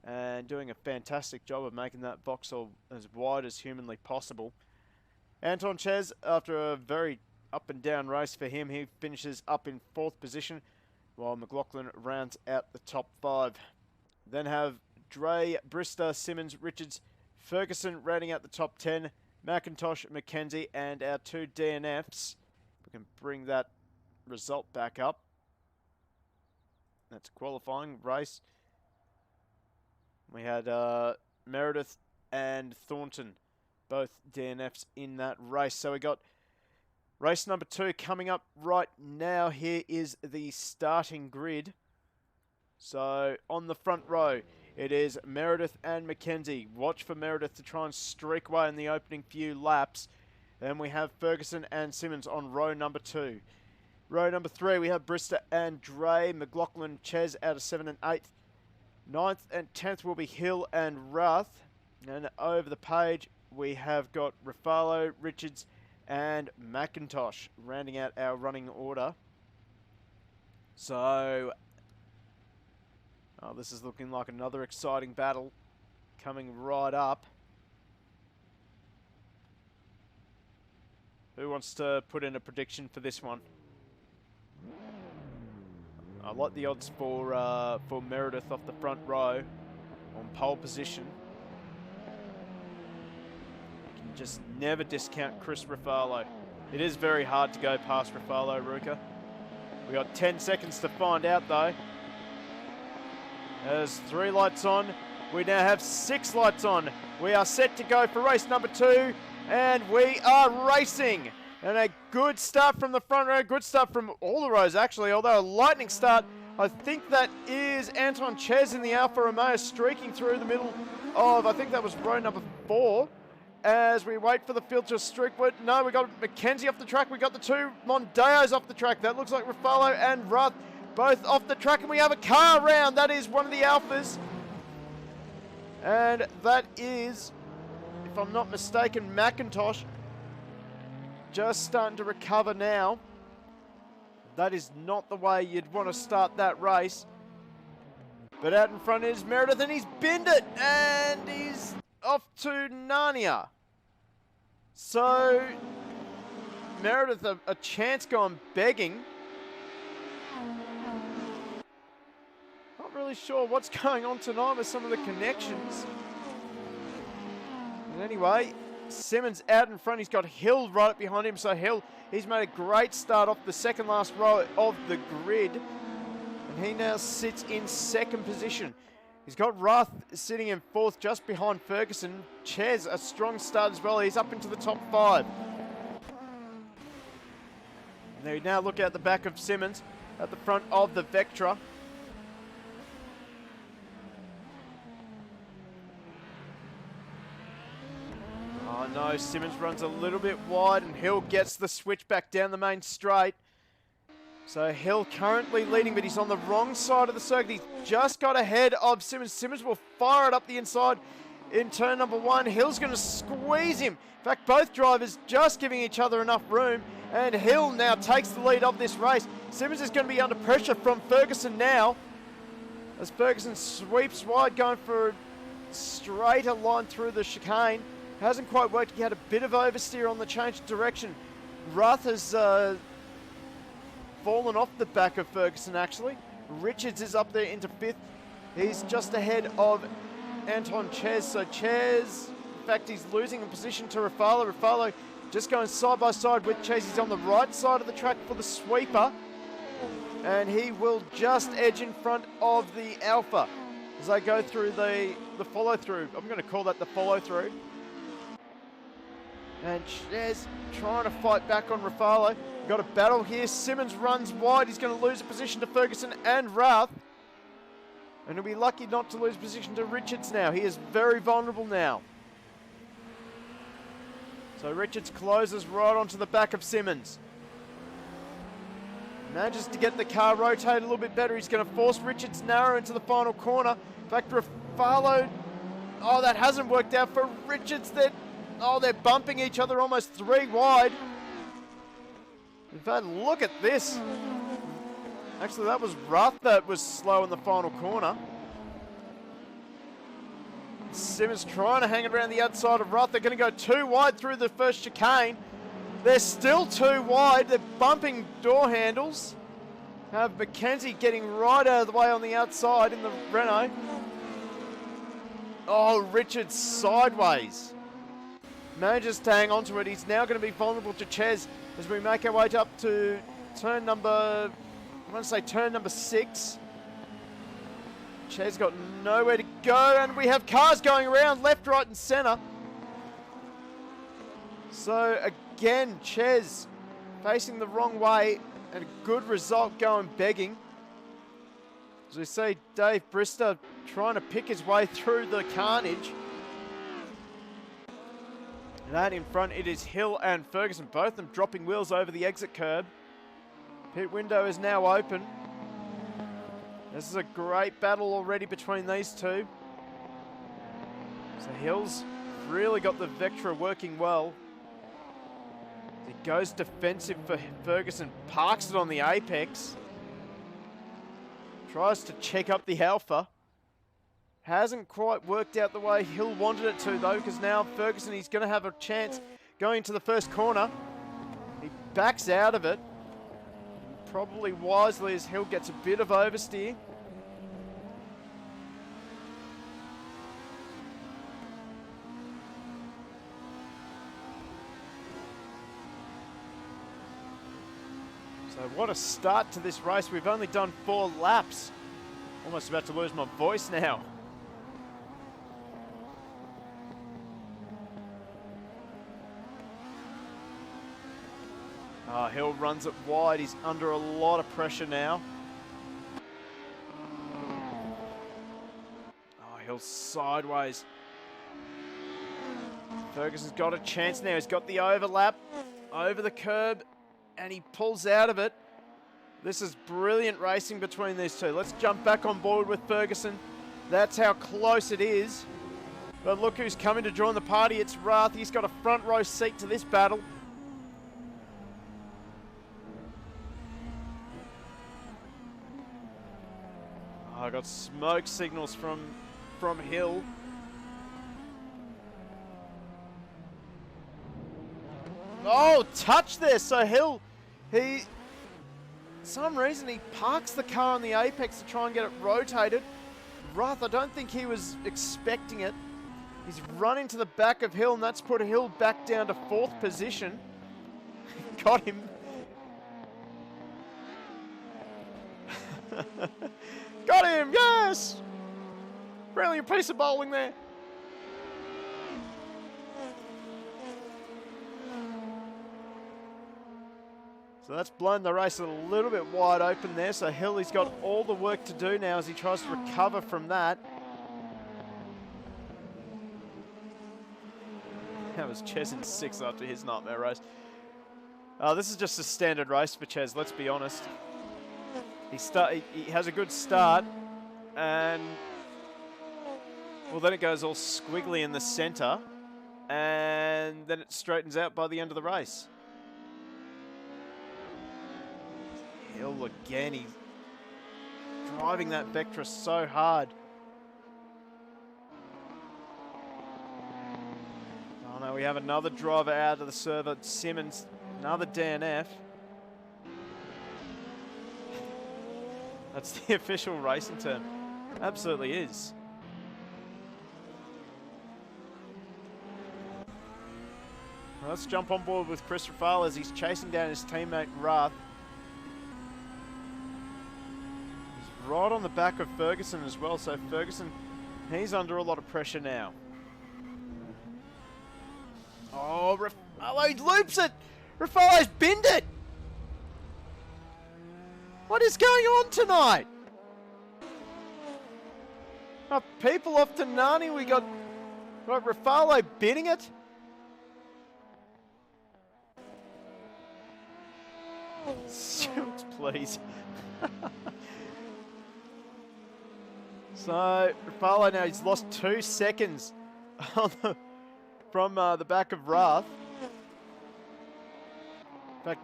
and doing a fantastic job of making that voxel as wide as humanly possible. Anton Ches, after a very up and down race for him, he finishes up in fourth position, while McLaughlin rounds out the top 5. Then have Dre, Brister, Simmons, Richards, Ferguson rounding out the top 10, McIntosh, McKenzie, and our 2 DNFs. We can bring that result back up. That's a qualifying race. We had Meredith and Thornton, both DNFs in that race. So we got race number 2 coming up right now. Here is the starting grid. So on the front row, it is Meredith and McKenzie. Watch for Meredith to try and streak away in the opening few laps. Then we have Ferguson and Simmons on row number 2. Row number 3, we have Brister and Dre, McLaughlin, Ches out of 7 and 8th. 9th and 10th will be Hill and Rath. And over the page, we have got Rafalo, Richards, and McIntosh rounding out our running order. So, this is looking like another exciting battle coming right up. Who wants to put in a prediction for this one? I like the odds for Meredith off the front row on pole position. You can just never discount Chris Rafalo. It is very hard to go past Rafalo, Ruka. We got 10 seconds to find out though. There's 3 lights on. We now have 6 lights on. We are set to go for race number 2, and we are racing. And a good start from the front row, good start from all the rows actually, although a lightning start. I think that is Anton Ches in the Alfa Romeo streaking through the middle of, I think that was row number 4. As we wait for the field to streak. No, we got Mackenzie off the track. We got the two Mondeos off the track. That looks like Rafalo and Ruth both off the track. And we have a car round. That is one of the Alphas. And that is, if I'm not mistaken, McIntosh. Just starting to recover now. That is not the way you'd want to start that race. But out in front is Meredith, and he's binned it. And he's off to Narnia. So, Meredith, a chance gone begging. Not really sure what's going on tonight with some of the connections. But anyway, Simmons out in front. He's got Hill right behind him. So Hill, he's made a great start off the second last row of the grid. And he now sits in second position. He's got Ruth sitting in fourth just behind Ferguson. Ches, a strong start as well. He's up into the top 5. And they now look at the back of Simmons at the front of the Vectra. Oh no, Simmons runs a little bit wide and Hill gets the switch back down the main straight. So Hill currently leading, but he's on the wrong side of the circuit. He's just got ahead of Simmons. Simmons will fire it up the inside in turn number 1. Hill's going to squeeze him. In fact, both drivers just giving each other enough room. And Hill now takes the lead of this race. Simmons is going to be under pressure from Ferguson now, as Ferguson sweeps wide, going for a straighter line through the chicane. Hasn't quite worked. He had a bit of oversteer on the change of direction. Ruth has fallen off the back of Ferguson actually. Richards is up there into 5th. He's just ahead of Anton Ches. So Ches, in fact, he's losing in position to Rafalo. Rafalo just going side by side with Ches. He's on the right side of the track for the sweeper. And he will just edge in front of the Alpha as they go through the follow through. I'm going to call that the follow through. And Ches trying to fight back on Rafalo. We've got a battle here. Simmons runs wide. He's going to lose a position to Ferguson and Ruth. And he'll be lucky not to lose position to Richards now. He is very vulnerable now. So Richards closes right onto the back of Simmons. Manages to get the car rotated a little bit better. He's going to force Richards narrow into the final corner. In fact, Rafalo, oh, that hasn't worked out for Richards. They're bumping each other almost 3 wide. In fact, look at this. Actually, that was Ruth that was slow in the final corner. Simmons trying to hang it around the outside of Ruth. They're going to go 2 wide through the first chicane. They're still 2 wide. They're bumping door handles. Have Mackenzie getting right out of the way on the outside in the Renault. Oh, Richards sideways. Manages to hang on to it. He's now going to be vulnerable to Ches as we make our way up to turn number, I want to say turn number 6. Ches got nowhere to go, and we have cars going around left, right, and centre. So again, Ches facing the wrong way, and a good result going begging. As we see Dave Brister trying to pick his way through the carnage. And out in front, it is Hill and Ferguson, both of them dropping wheels over the exit curb. Pit window is now open. This is a great battle already between these two. So Hill's really got the Vectra working well. He goes defensive for Ferguson, parks it on the apex. Tries to check up the Alpha. Hasn't quite worked out the way Hill wanted it to though, because now Ferguson, he's going to have a chance going into the first corner. He backs out of it. Probably wisely, as Hill gets a bit of oversteer. So what a start to this race. We've only done 4 laps. Almost about to lose my voice now. Hill runs it wide. He's under a lot of pressure now. Hill sideways. Ferguson's got a chance now. He's got the overlap over the curb, and he pulls out of it. This is brilliant racing between these two. Let's jump back on board with Ferguson. That's how close it is. But look who's coming to join the party. It's Rath. He's got a front row seat to this battle. I got smoke signals from Hill. Oh, touch there. So Hill, for some reason he parks the car on the apex to try and get it rotated. Rath, I don't think he was expecting it. He's run into the back of Hill, and that's put Hill back down to 4th position. Got him. Got him, yes! Brilliant piece of bowling there. So that's blown the race a little bit wide open there. So Hill, he's got all the work to do now as he tries to recover from that. That was Ches in 6th after his nightmare race. This is just a standard race for Ches, let's be honest. He has a good start, and well, then it goes all squiggly in the center, and then it straightens out by the end of the race. Hill again, he's driving that Vectra so hard. Oh no, we have another driver out of the server, Simmons, another DNF. That's the official racing term. Absolutely is. Well, let's jump on board with Chris Rafale as he's chasing down his teammate Rath. He's right on the back of Ferguson as well, so Ferguson, he's under a lot of pressure now. Oh, Rafale, he loops it! Rafale's binned it! What is going on tonight? People off to Nani, we got Rafale binning it. Stewards, please. So, Rafale now, he's lost 2 seconds from the back of Rath. In fact,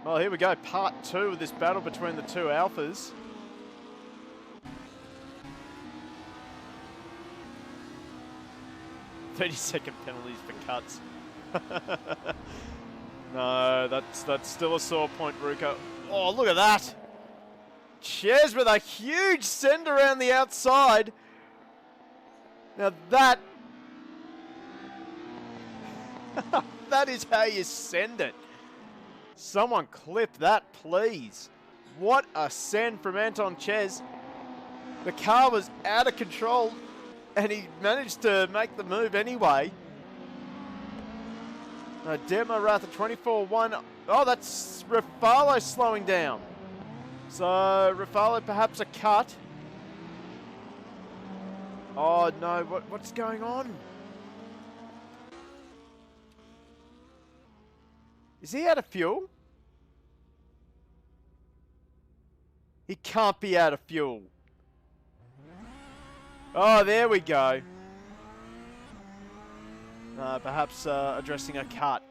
well, here we go, part 2 of this battle between the 2 alphas. "30-second penalties for cuts." No, that's still a sore point, Ruka. Oh, look at that. Ches with a huge send around the outside. Now that that is how you send it. Someone clip that, please. What a send from Anton Ches. The car was out of control, and he managed to make the move anyway. Demo Rath at 24-1. Oh, that's Rafale slowing down. So Rafale perhaps a cut. Oh no, what's going on? Is he out of fuel? He can't be out of fuel. Oh, there we go. Perhaps addressing a cut.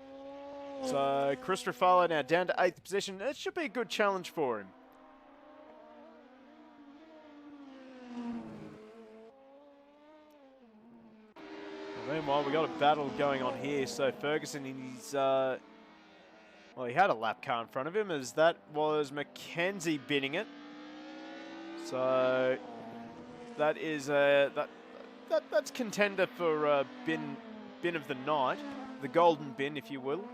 So Chris Rafale now down to 8th position. It should be a good challenge for him. Meanwhile, we got a battle going on here. So Ferguson, he's well, he had a lap car in front of him, as that was Mackenzie binning it. So that is that's contender for bin of the night, the golden bin, if you will.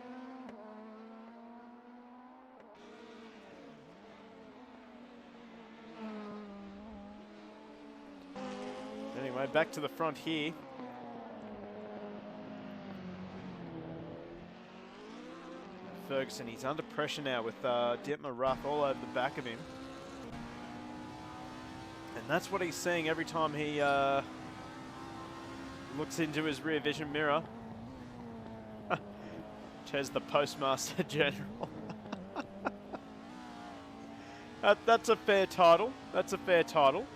Anyway, back to the front here. Ferguson. He's under pressure now with Dietmar Ruff all over the back of him. And that's what he's seeing every time he looks into his rear vision mirror. Ches, the Postmaster General. That's a fair title. That's a fair title.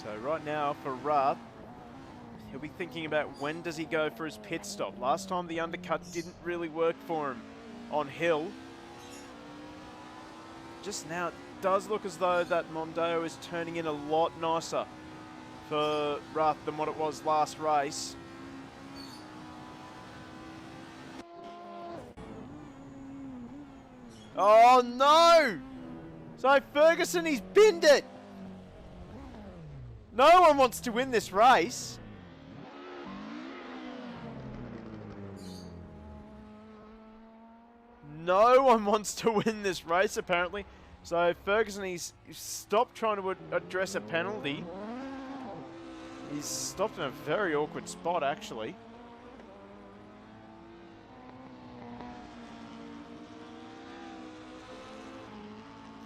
So right now for Ruff, he'll be thinking about when does he go for his pit stop. Last time the undercut didn't really work for him on hill. Just now it does look as though that Mondeo is turning in a lot nicer for Ruff than what it was last race. Oh no! So Ferguson, he's binned it! No one wants to win this race. No one wants to win this race, apparently. So Ferguson, he's stopped trying to address a penalty. He's stopped in a very awkward spot, actually.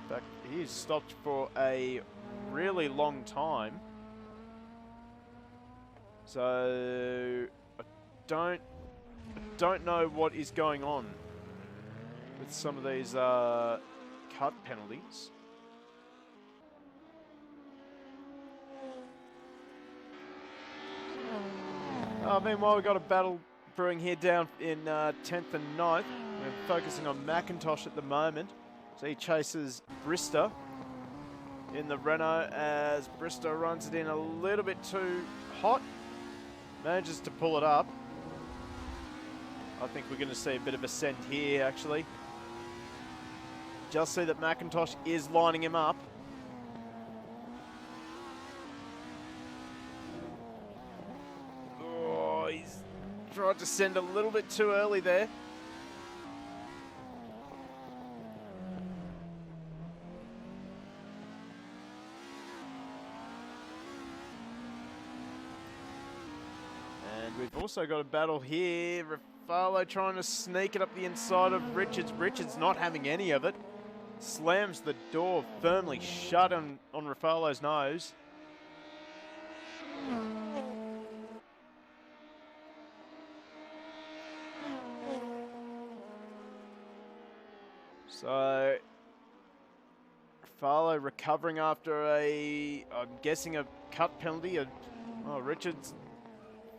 In fact, he's stopped for a really long time. So I don't know what is going on with some of these cut penalties. Meanwhile, we've got a battle brewing here down in 10th and 9th. We're focusing on McIntosh at the moment. So he chases Brister in the Renault as Brister runs it in a little bit too hot. Manages to pull it up. I think we're going to see a bit of a send here, actually. Just see that McIntosh is lining him up. Oh, he's tried to send a little bit too early there. And we've also got a battle here. Rafalo trying to sneak it up the inside of Richards. Richards not having any of it. Slams the door firmly shut on Rafalo's nose. So Rafalo recovering after I'm guessing a cut penalty. Richards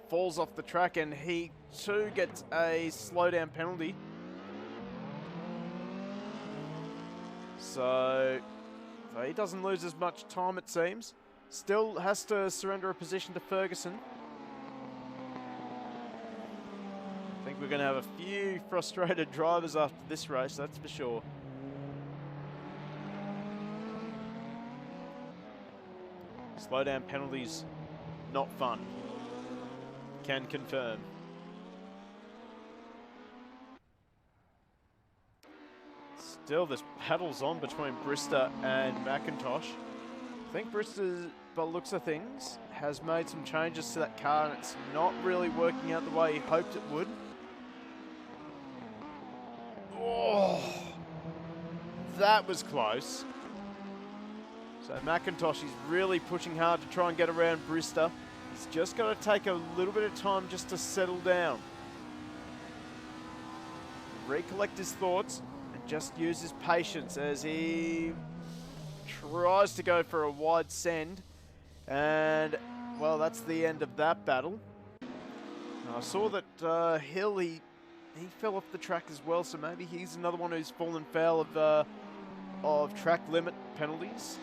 falls off the track and he too gets a slowdown penalty. So he doesn't lose as much time, it seems. Still has to surrender a position to Ferguson. I think we're going to have a few frustrated drivers after this race, that's for sure. Slowdown penalties, not fun. Can confirm. Still, this battle's on between Brister and McIntosh. I think Brister, by the looks of things, has made some changes to that car and it's not really working out the way he hoped it would. Oh, that was close. So McIntosh is really pushing hard to try and get around Brister. He's just got to take a little bit of time just to settle down. Recollect his thoughts. Just use his patience as he tries to go for a wide send. And, well, that's the end of that battle. I saw that Hill, he fell off the track as well, so maybe he's another one who's fallen foul of track limit penalties.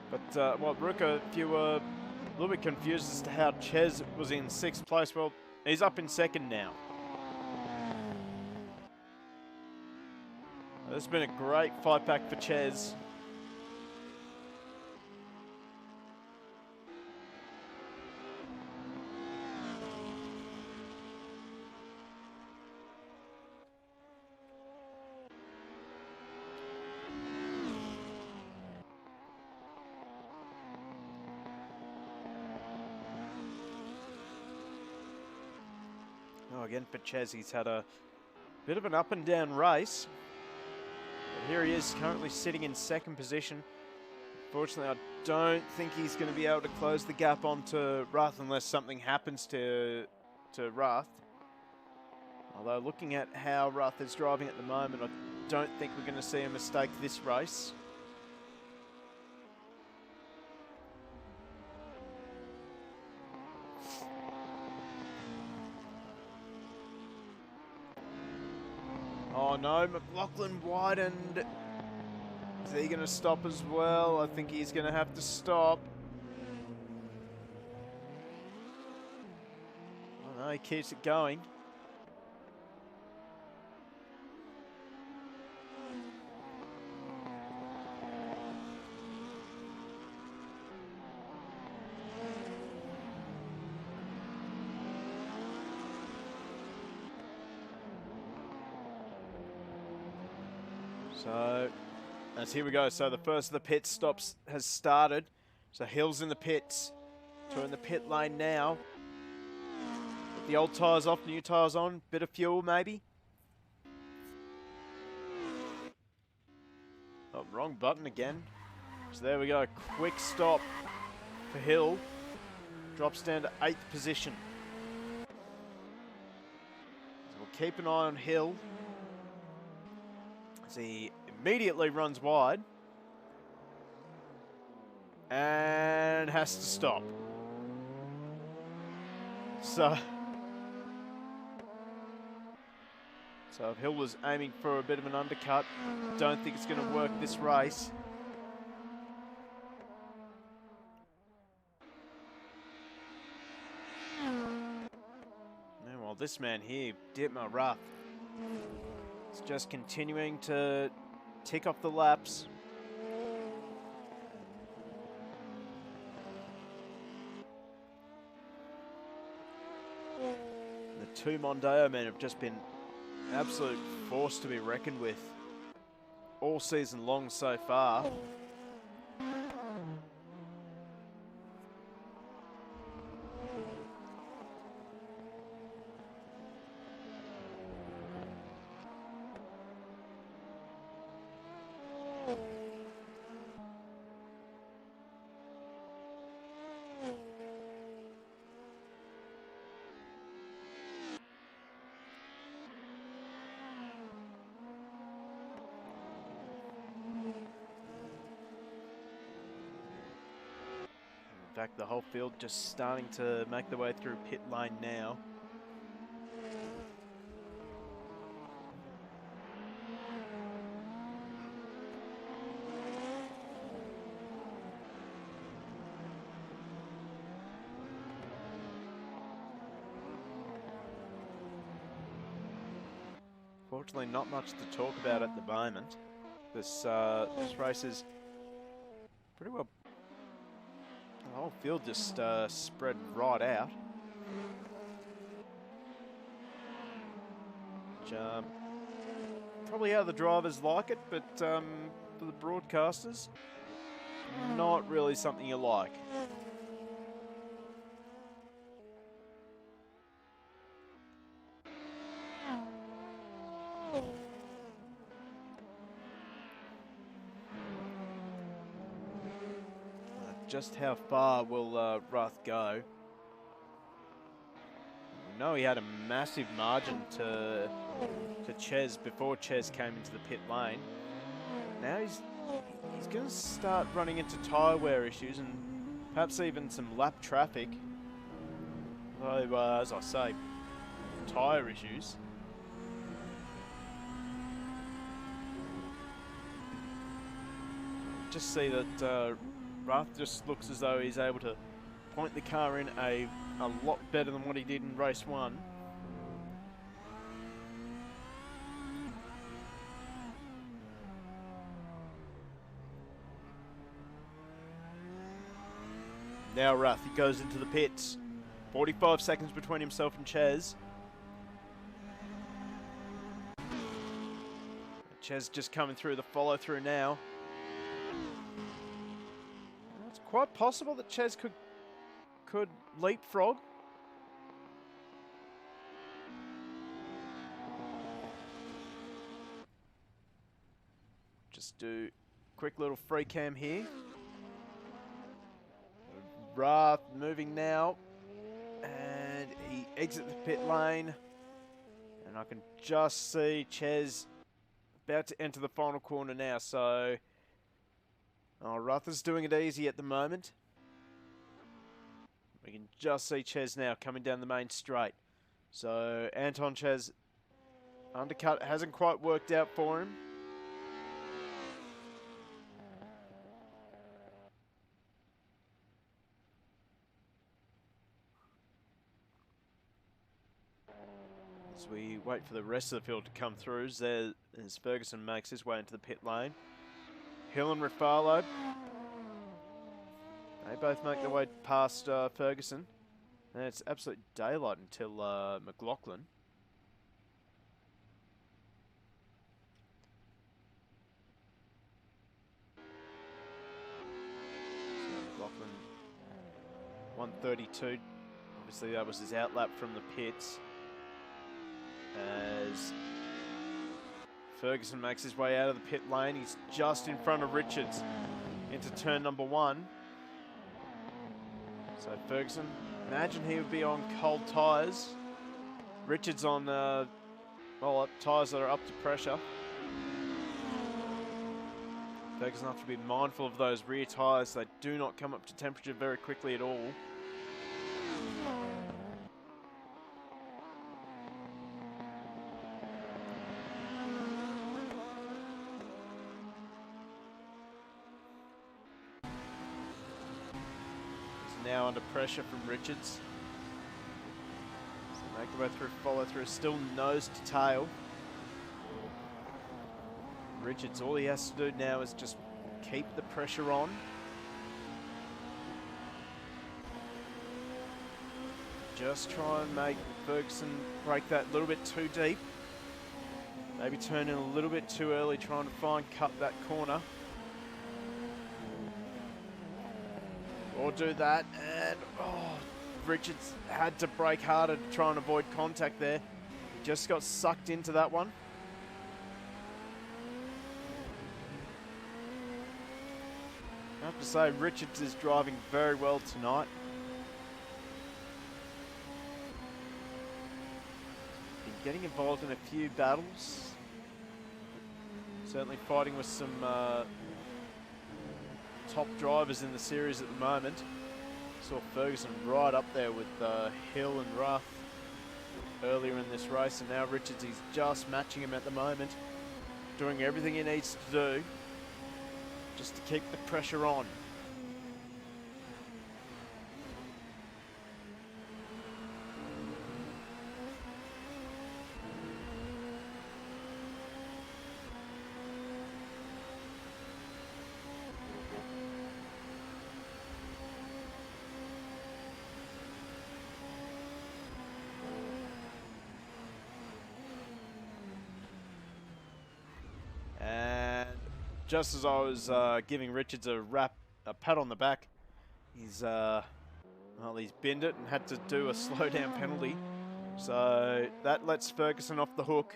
But, well, Ruka, if you were a little bit confused as to how Ches was in 6th place. Well, he's up in 2nd now. This has been a great fight back for Ches. Oh, again for Ches, he's had a bit of an up and down race. But here he is, currently sitting in second position. Fortunately, I don't think he's going to be able to close the gap onto Rath unless something happens to Rath. Although looking at how Rath is driving at the moment, I don't think we're going to see a mistake this race. Oh no, McLaughlin widened. Is he going to stop as well? I think he's going to have to stop. Oh no, he keeps it going. So, as here we go. So the first of the pit stops has started. So Hill's in the pits. Two in the pit lane now. Put the old tyres off, new tyres on. Bit of fuel maybe. Oh, wrong button again. So there we go. Quick stop for Hill. Drops down to 8th position. So we'll keep an eye on Hill. As he immediately runs wide and has to stop. So if Hill was aiming for a bit of an undercut, don't think it's going to work this race. Now, while this man here, Dietmar Rath, is just continuing to tick off the laps. The two Mondeo men have just been absolute force to be reckoned with all season long so far. In fact, the whole field just starting to make their way through pit lane now. Fortunately, not much to talk about at the moment. This race is pretty well. The whole field just spread right out. Which, probably how the drivers like it, but for the broadcasters, not really something you like. Just how far will Rath go? We know he had a massive margin to Ches before Ches came into the pit lane. Now he's going to start running into tyre wear issues and perhaps even some lap traffic. Though, as I say, tyre issues. Just see that Rath just looks as though he's able to point the car in a lot better than what he did in race 1. Now Rath, he goes into the pits. 45 seconds between himself and Ches. Ches just coming through the follow through now. It's quite possible that Ches could leapfrog. just do a quick little free cam here. Rath moving now. And he exits the pit lane. And I can just see Ches about to enter the final corner now. So, Rath is doing it easy at the moment. We can just see Ches now coming down the main straight. So, Anton Ches undercut hasn't quite worked out for him. As we wait for the rest of the field to come through, as Ferguson makes his way into the pit lane. Hill and Rafalo, they both make their way past Ferguson. And it's absolute daylight until McLaughlin. So McLaughlin, 132. Obviously that was his outlap from the pits. As Ferguson makes his way out of the pit lane, he's just in front of Richards into turn number 1. So Ferguson, imagine he would be on cold tyres. Richards on tyres that are up to pressure. Ferguson have to be mindful of those rear tyres. They do not come up to temperature very quickly at all. Now under pressure from Richards. So make the way through, follow through, still nose to tail. Richards, all he has to do now is just keep the pressure on. Just try and make Ferguson break that a little bit too deep. Maybe turn in a little bit too early, trying to cut that corner. Or do that, and Richards had to brake harder to try and avoid contact there. He just got sucked into that one. I have to say, Richards is driving very well tonight. Been getting involved in a few battles. Certainly fighting with some top drivers in the series at the moment. Saw Ferguson right up there with Hill and Ruff earlier in this race, and now Richards, he's just matching him at the moment, doing everything he needs to do just to keep the pressure on. Just as I was giving Richards a pat on the back, he's binned it and had to do a slow down penalty. So that lets Ferguson off the hook.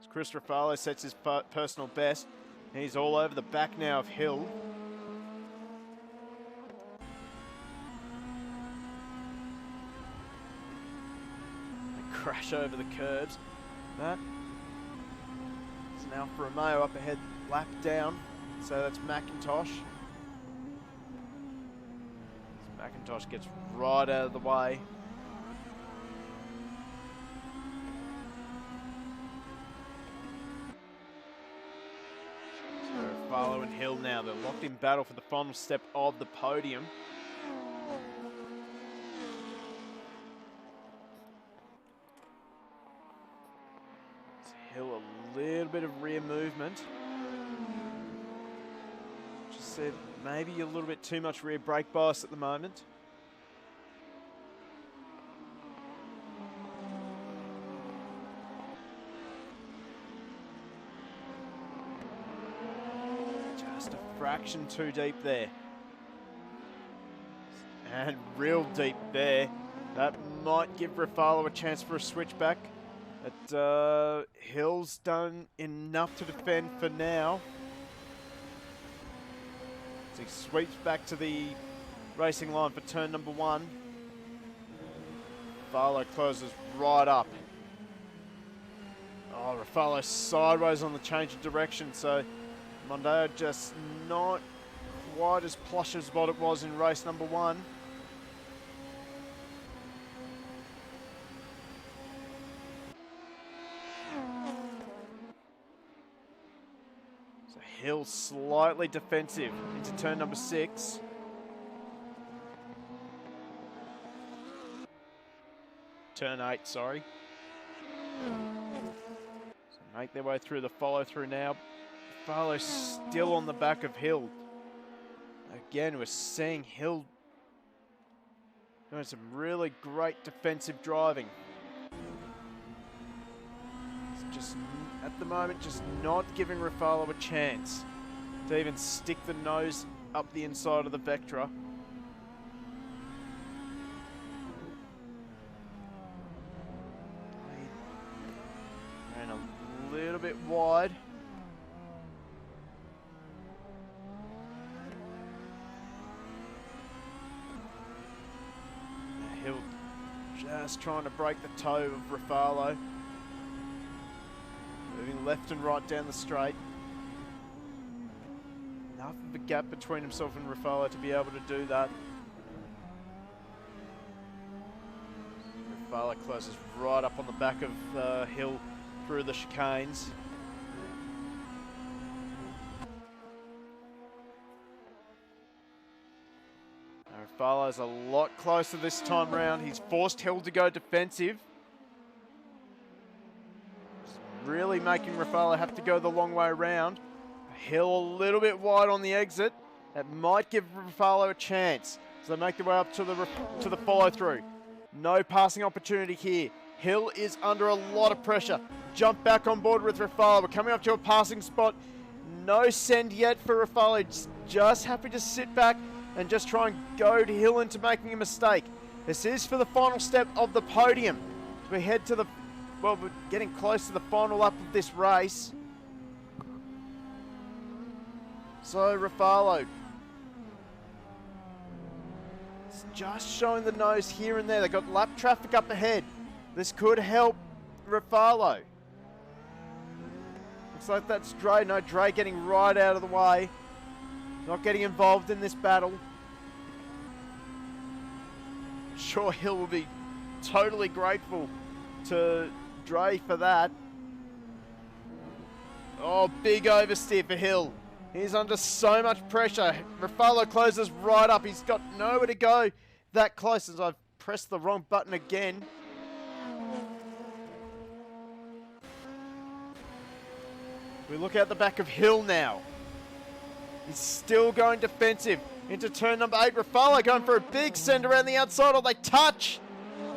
As Chris Rafalo sets his personal best. He's all over the back now of Hill. They crash over the curbs. That is now for Romeo up ahead. Lap down, so that's McIntosh. McIntosh gets right out of the way. So Rafalo and Hill now, they're locked in battle for the final step of the podium. Hill a little bit of rear movement. Said maybe a little bit too much rear brake bias at the moment. Just a fraction too deep there. And real deep there. That might give Rafalo a chance for a switchback. But Hill's done enough to defend for now. So he sweeps back to the racing line for turn number 1. Rafalo closes right up. Oh, Rafalo sideways on the change of direction, so Mondeo just not quite as plush as what it was in race number 1. So Hill slightly defensive into turn number 6. Turn 8, sorry. So make their way through the follow-through now. Rafalo still on the back of Hill. Again, we're seeing Hill doing some really great defensive driving. It's just, at the moment, just not giving Rafalo a chance to even stick the nose up the inside of the Vectra. And a little bit wide. Hill just trying to break the toe of Rafalo. Moving left and right down the straight. Enough of a gap between himself and Rafalo to be able to do that. Rafalo closes right up on the back of Hill through the chicanes. Rafalo's a lot closer this time round. He's forced Hill to go defensive. It's really making Rafalo have to go the long way around. Hill a little bit wide on the exit. That might give Rafalo a chance. So they make their way up to the follow-through. No passing opportunity here. Hill is under a lot of pressure. Jump back on board with Rafalo. We're coming up to a passing spot. No send yet for Rafalo. Just happy to sit back and just try and goad Hill into making a mistake. This is for the final step of the podium. As we head to we're getting close to the final lap of this race. So Rafalo, it's just showing the nose here and there. They've got lap traffic up ahead. This could help Rafalo. Looks like that's Dre. No, Dre getting right out of the way. Not getting involved in this battle. I'm sure Hill will be totally grateful to Dre for that. Oh, big oversteer for Hill. He's under so much pressure. Rafalo closes right up. He's got nowhere to go that close, as I've pressed the wrong button again. We look out the back of Hill now. He's still going defensive into turn number 8. Rafalo going for a big send around the outside. Oh, they touch.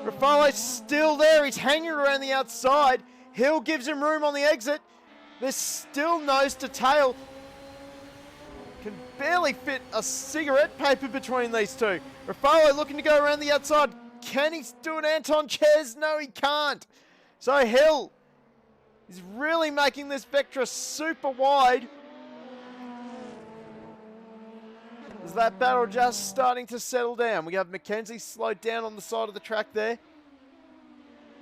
Rafalo's still there. He's hanging around the outside. Hill gives him room on the exit. There's still nose to tail. Can barely fit a cigarette paper between these two. Rafalo looking to go around the outside. Can he do an Anton Ches? No, he can't. So Hill is really making this Vectra super wide. Is that battle just starting to settle down? We have Mackenzie slowed down on the side of the track there.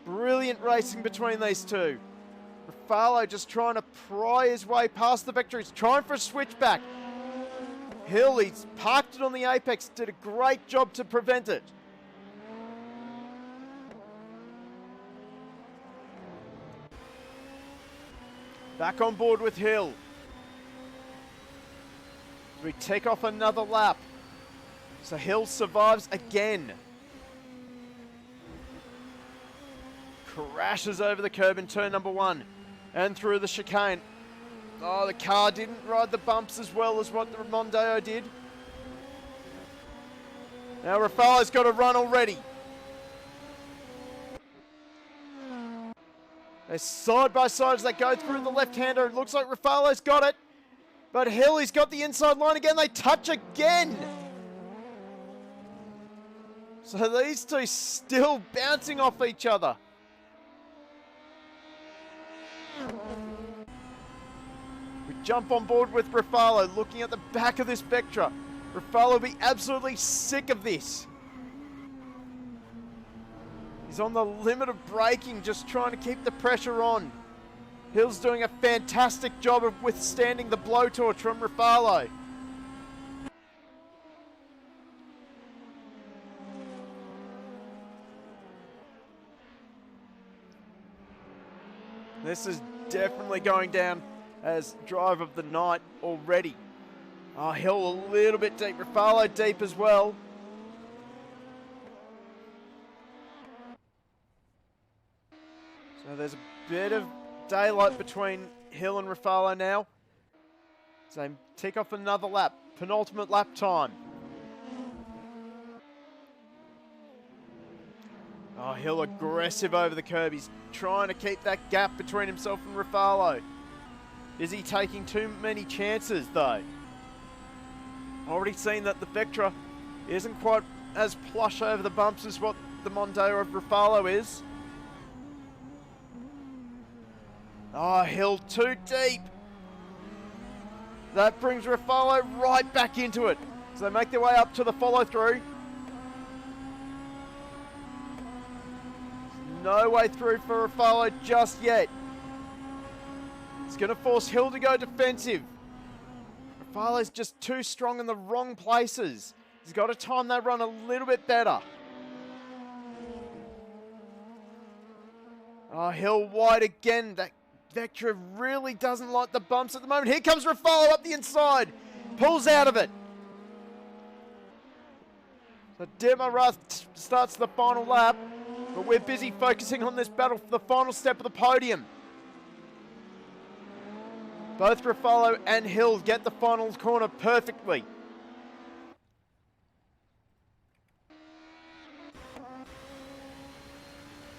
Brilliant racing between these two. Rafalo just trying to pry his way past the Vectra. He's trying for a switchback. Hill, he's parked it on the apex. Did a great job to prevent it. Back on board with Hill. We take off another lap. So Hill survives again. Crashes over the curb in turn number 1 and through the chicane. Oh, the car didn't ride the bumps as well as what the Mondeo did. Now Rafalo's got a run already. They're side by side as they go through the left-hander. It looks like Rafalo's got it. But Hill, he's got the inside line again. They touch again. So these two still bouncing off each other. We jump on board with Rafalo, looking at the back of this Vectra. Raffaello will be absolutely sick of this. He's on the limit of braking, just trying to keep the pressure on. Hill's doing a fantastic job of withstanding the blowtorch from Raffaello. This is definitely going down as drive of the night already. Oh, Hill a little bit deep. Raffaello deep as well. So there's a bit of daylight between Hill and Raffaello now. So tick off another lap. Penultimate lap time. Oh, Hill aggressive over the curb. He's trying to keep that gap between himself and Raffaello. Is he taking too many chances, though? Already seen that the Vectra isn't quite as plush over the bumps as what the Mondeo of Raffaello is. Oh, Hill too deep. That brings Raffaello right back into it. So they make their way up to the follow-through. No way through for Raffaello just yet. It's going to force Hill to go defensive. Raffaello's just too strong in the wrong places. He's got to time that run a little bit better. Oh, Hill wide again. That Vectra really doesn't like the bumps at the moment. Here comes Raffaello up the inside. Pulls out of it. So Demarrath starts the final lap. But we're busy focusing on this battle for the final step of the podium. Both Raffaello and Hill get the final corner perfectly.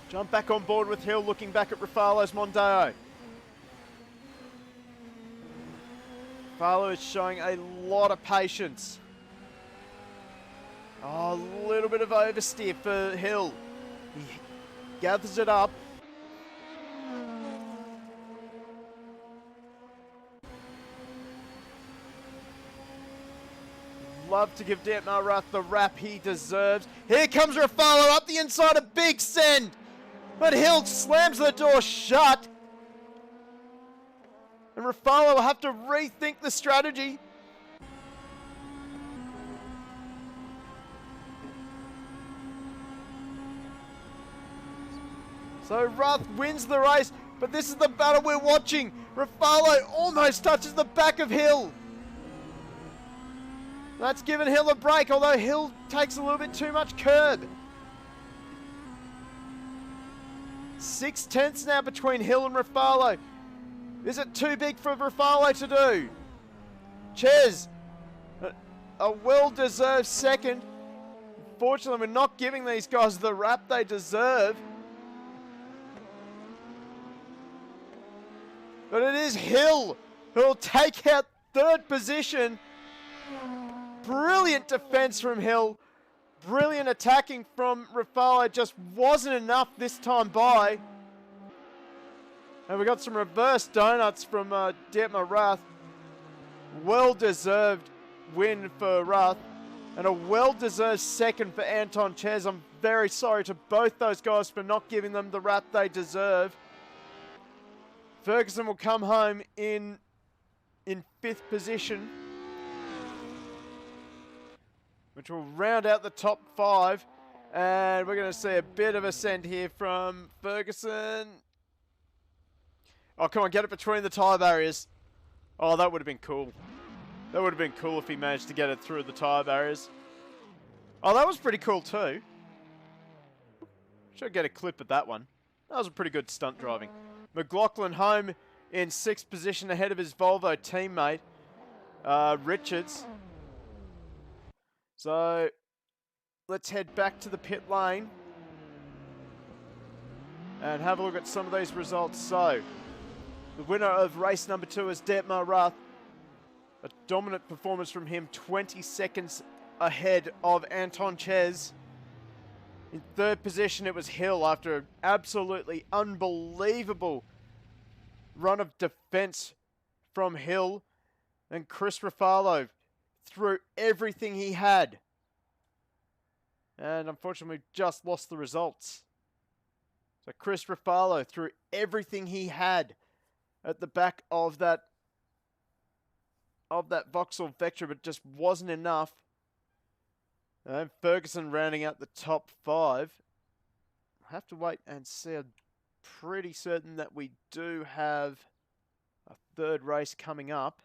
Jump back on board with Hill, looking back at Raffaello's Mondeo. Raffaello is showing a lot of patience. Oh, a little bit of oversteer for Hill. He gathers it up. Love to give Demarrath the wrap he deserves. Here comes Raffaello up the inside, a big send. But Hill slams the door shut. And Raffaello will have to rethink the strategy. So Rath wins the race, but this is the battle we're watching. Raffaello almost touches the back of Hill. That's given Hill a break, although Hill takes a little bit too much curb. 6/10 now between Hill and Raffaello. Is it too big for Raffaello to do? Ches, a well-deserved second. Unfortunately, we're not giving these guys the wrap they deserve. But it is Hill who will take out third position. Brilliant defense from Hill. Brilliant attacking from Raffaello. Just wasn't enough this time by. And we got some reverse donuts from Demarrath. Well-deserved win for Rath. And a well-deserved second for Anton Ches. I'm very sorry to both those guys for not giving them the wrap they deserve. Ferguson will come home in 5th position, which will round out the top 5. And we're going to see a bit of ascent here from Ferguson. Oh, come on, get it between the tyre barriers. Oh, that would have been cool. That would have been cool if he managed to get it through the tyre barriers. Oh, that was pretty cool too. Should get a clip of that one. That was a pretty good stunt driving. McLaughlin home in 6th position ahead of his Volvo teammate, Richards. So, let's head back to the pit lane and have a look at some of these results. So, the winner of race number 2 is Demarrath. A dominant performance from him, 20 seconds ahead of Anton Ches. In 3rd position, it was Hill after an absolutely unbelievable run of defense from Hill. And Chris Raffaello, threw everything he had. And unfortunately, just lost the results. So Chris Ruffalo threw everything he had at the back of that Vauxhall Vectra, but just wasn't enough. And Ferguson rounding out the top 5. I have to wait and see. I'm pretty certain that we do have a third race coming up.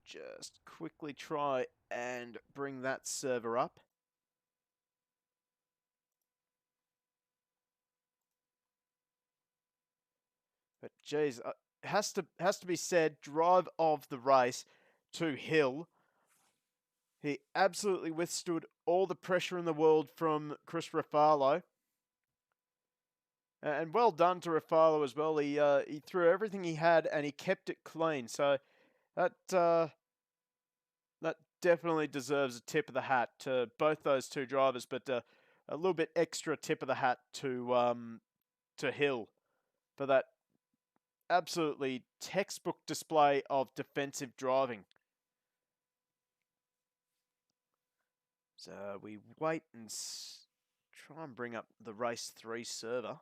Just quickly try and bring that server up. But geez, has to be said, drive of the race to Hill. He absolutely withstood all the pressure in the world from Chris Ruffalo. And well done to Ruffalo as well. He threw everything he had and he kept it clean. So that definitely deserves a tip of the hat to both those two drivers, but a little bit extra tip of the hat to Hill for that absolutely textbook display of defensive driving. So we wait and try and bring up the race 3 server.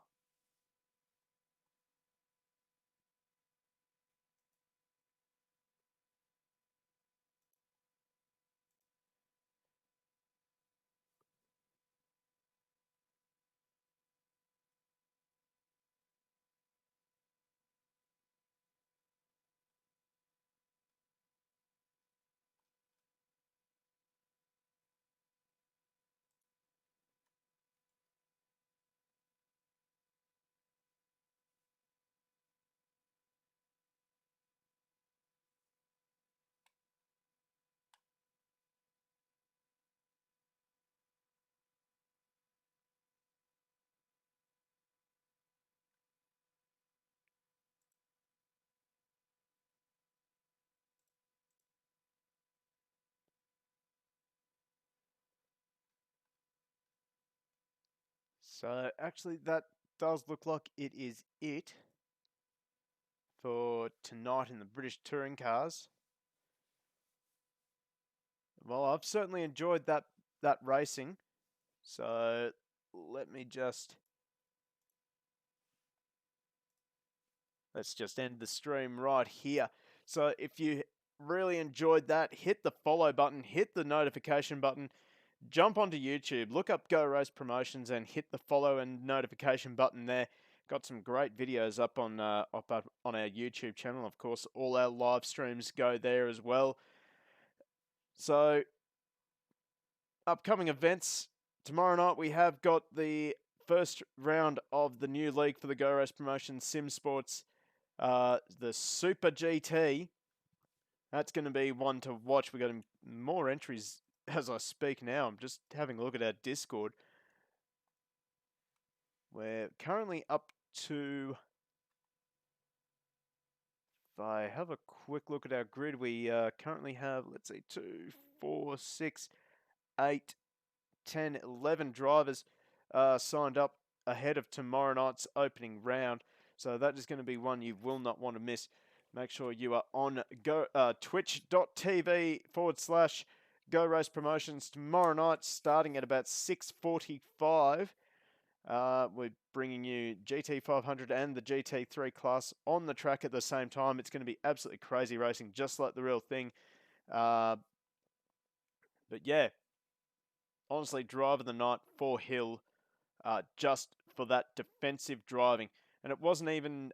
So actually that does look like it is it for tonight in the British Touring Cars. Well, I've certainly enjoyed that racing. So let's just end the stream right here. So if you really enjoyed that, hit the follow button, hit the notification button, jump onto YouTube, look up Go Race Promotions and hit the follow and notification button there. Got some great videos up on our YouTube channel. Of course, all our live streams go there as well. So, upcoming events. Tomorrow night we have got the first round of the new league for the Go Race Promotions Sim Sports, the Super GT. That's going to be one to watch. We've got more entries as I speak now. I'm just having a look at our Discord. We're currently up to, if I have a quick look at our grid, we currently have, let's see, 2, 4, 6, 8, 10, 11 drivers signed up ahead of tomorrow night's opening round. So that is going to be one you will not want to miss. Make sure you are on twitch.tv/Go Race Promotions tomorrow night, starting at about 6:45. We're bringing you GT500 and the GT3 class on the track at the same time. It's going to be absolutely crazy racing, just like the real thing. But yeah, honestly, driver of the night for Hill, just for that defensive driving. And it wasn't even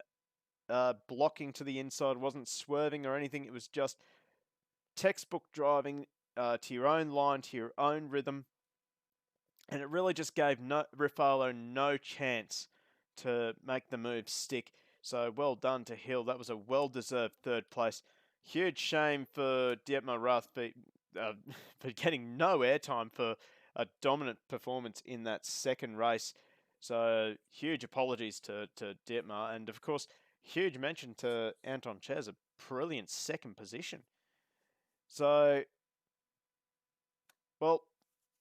blocking to the inside, it wasn't swerving or anything. It was just textbook driving to your own line, to your own rhythm. And it really just gave Ruffalo no chance to make the move stick. So well done to Hill. That was a well-deserved third place. Huge shame for Dietmar Rath for getting no airtime for a dominant performance in that second race. So huge apologies to Dietmar. And of course, huge mention to Anton Chez, a brilliant second position. So, well,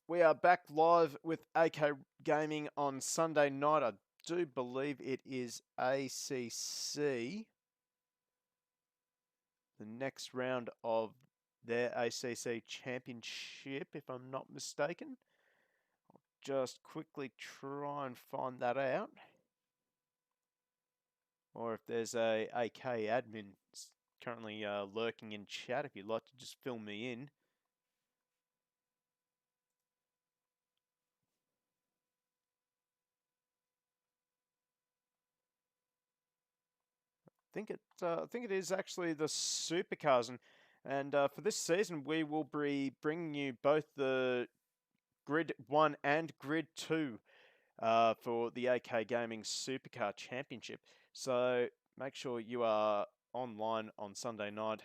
we are back live with AK Gaming on Sunday night. I do believe it is ACC. the next round of their ACC Championship, if I'm not mistaken. I'll just quickly try and find that out. Or if there's a AK admin currently lurking in chat, if you'd like to just fill me in. I think it is actually the supercars, and for this season we will be bringing you both the Grid 1 and Grid 2 for the AK Gaming Supercar Championship. So make sure you are online on Sunday night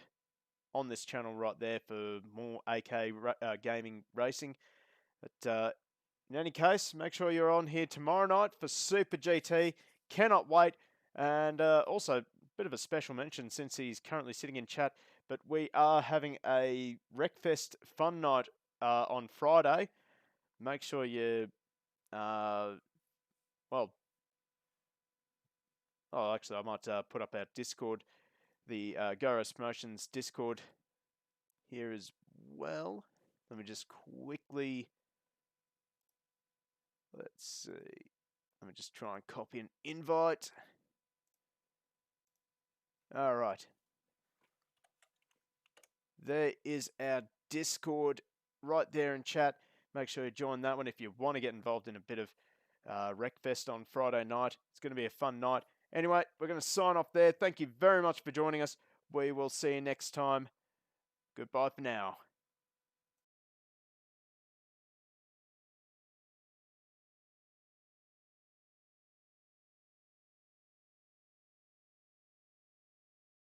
on this channel right there for more AK gaming racing. But in any case, make sure you're on here tomorrow night for Super GT. Cannot wait. And also, a bit of a special mention since he's currently sitting in chat, but we are having a Wreckfest fun night on Friday. Make sure you, actually, I might put up our Discord, the Goros Promotions Discord here as well. Let me just quickly, let's see. Let me just try and copy an invite. All right. There is our Discord right there in chat. Make sure you join that one if you want to get involved in a bit of Wreckfest on Friday night. It's going to be a fun night. Anyway, we're going to sign off there. Thank you very much for joining us. We will see you next time. Goodbye for now.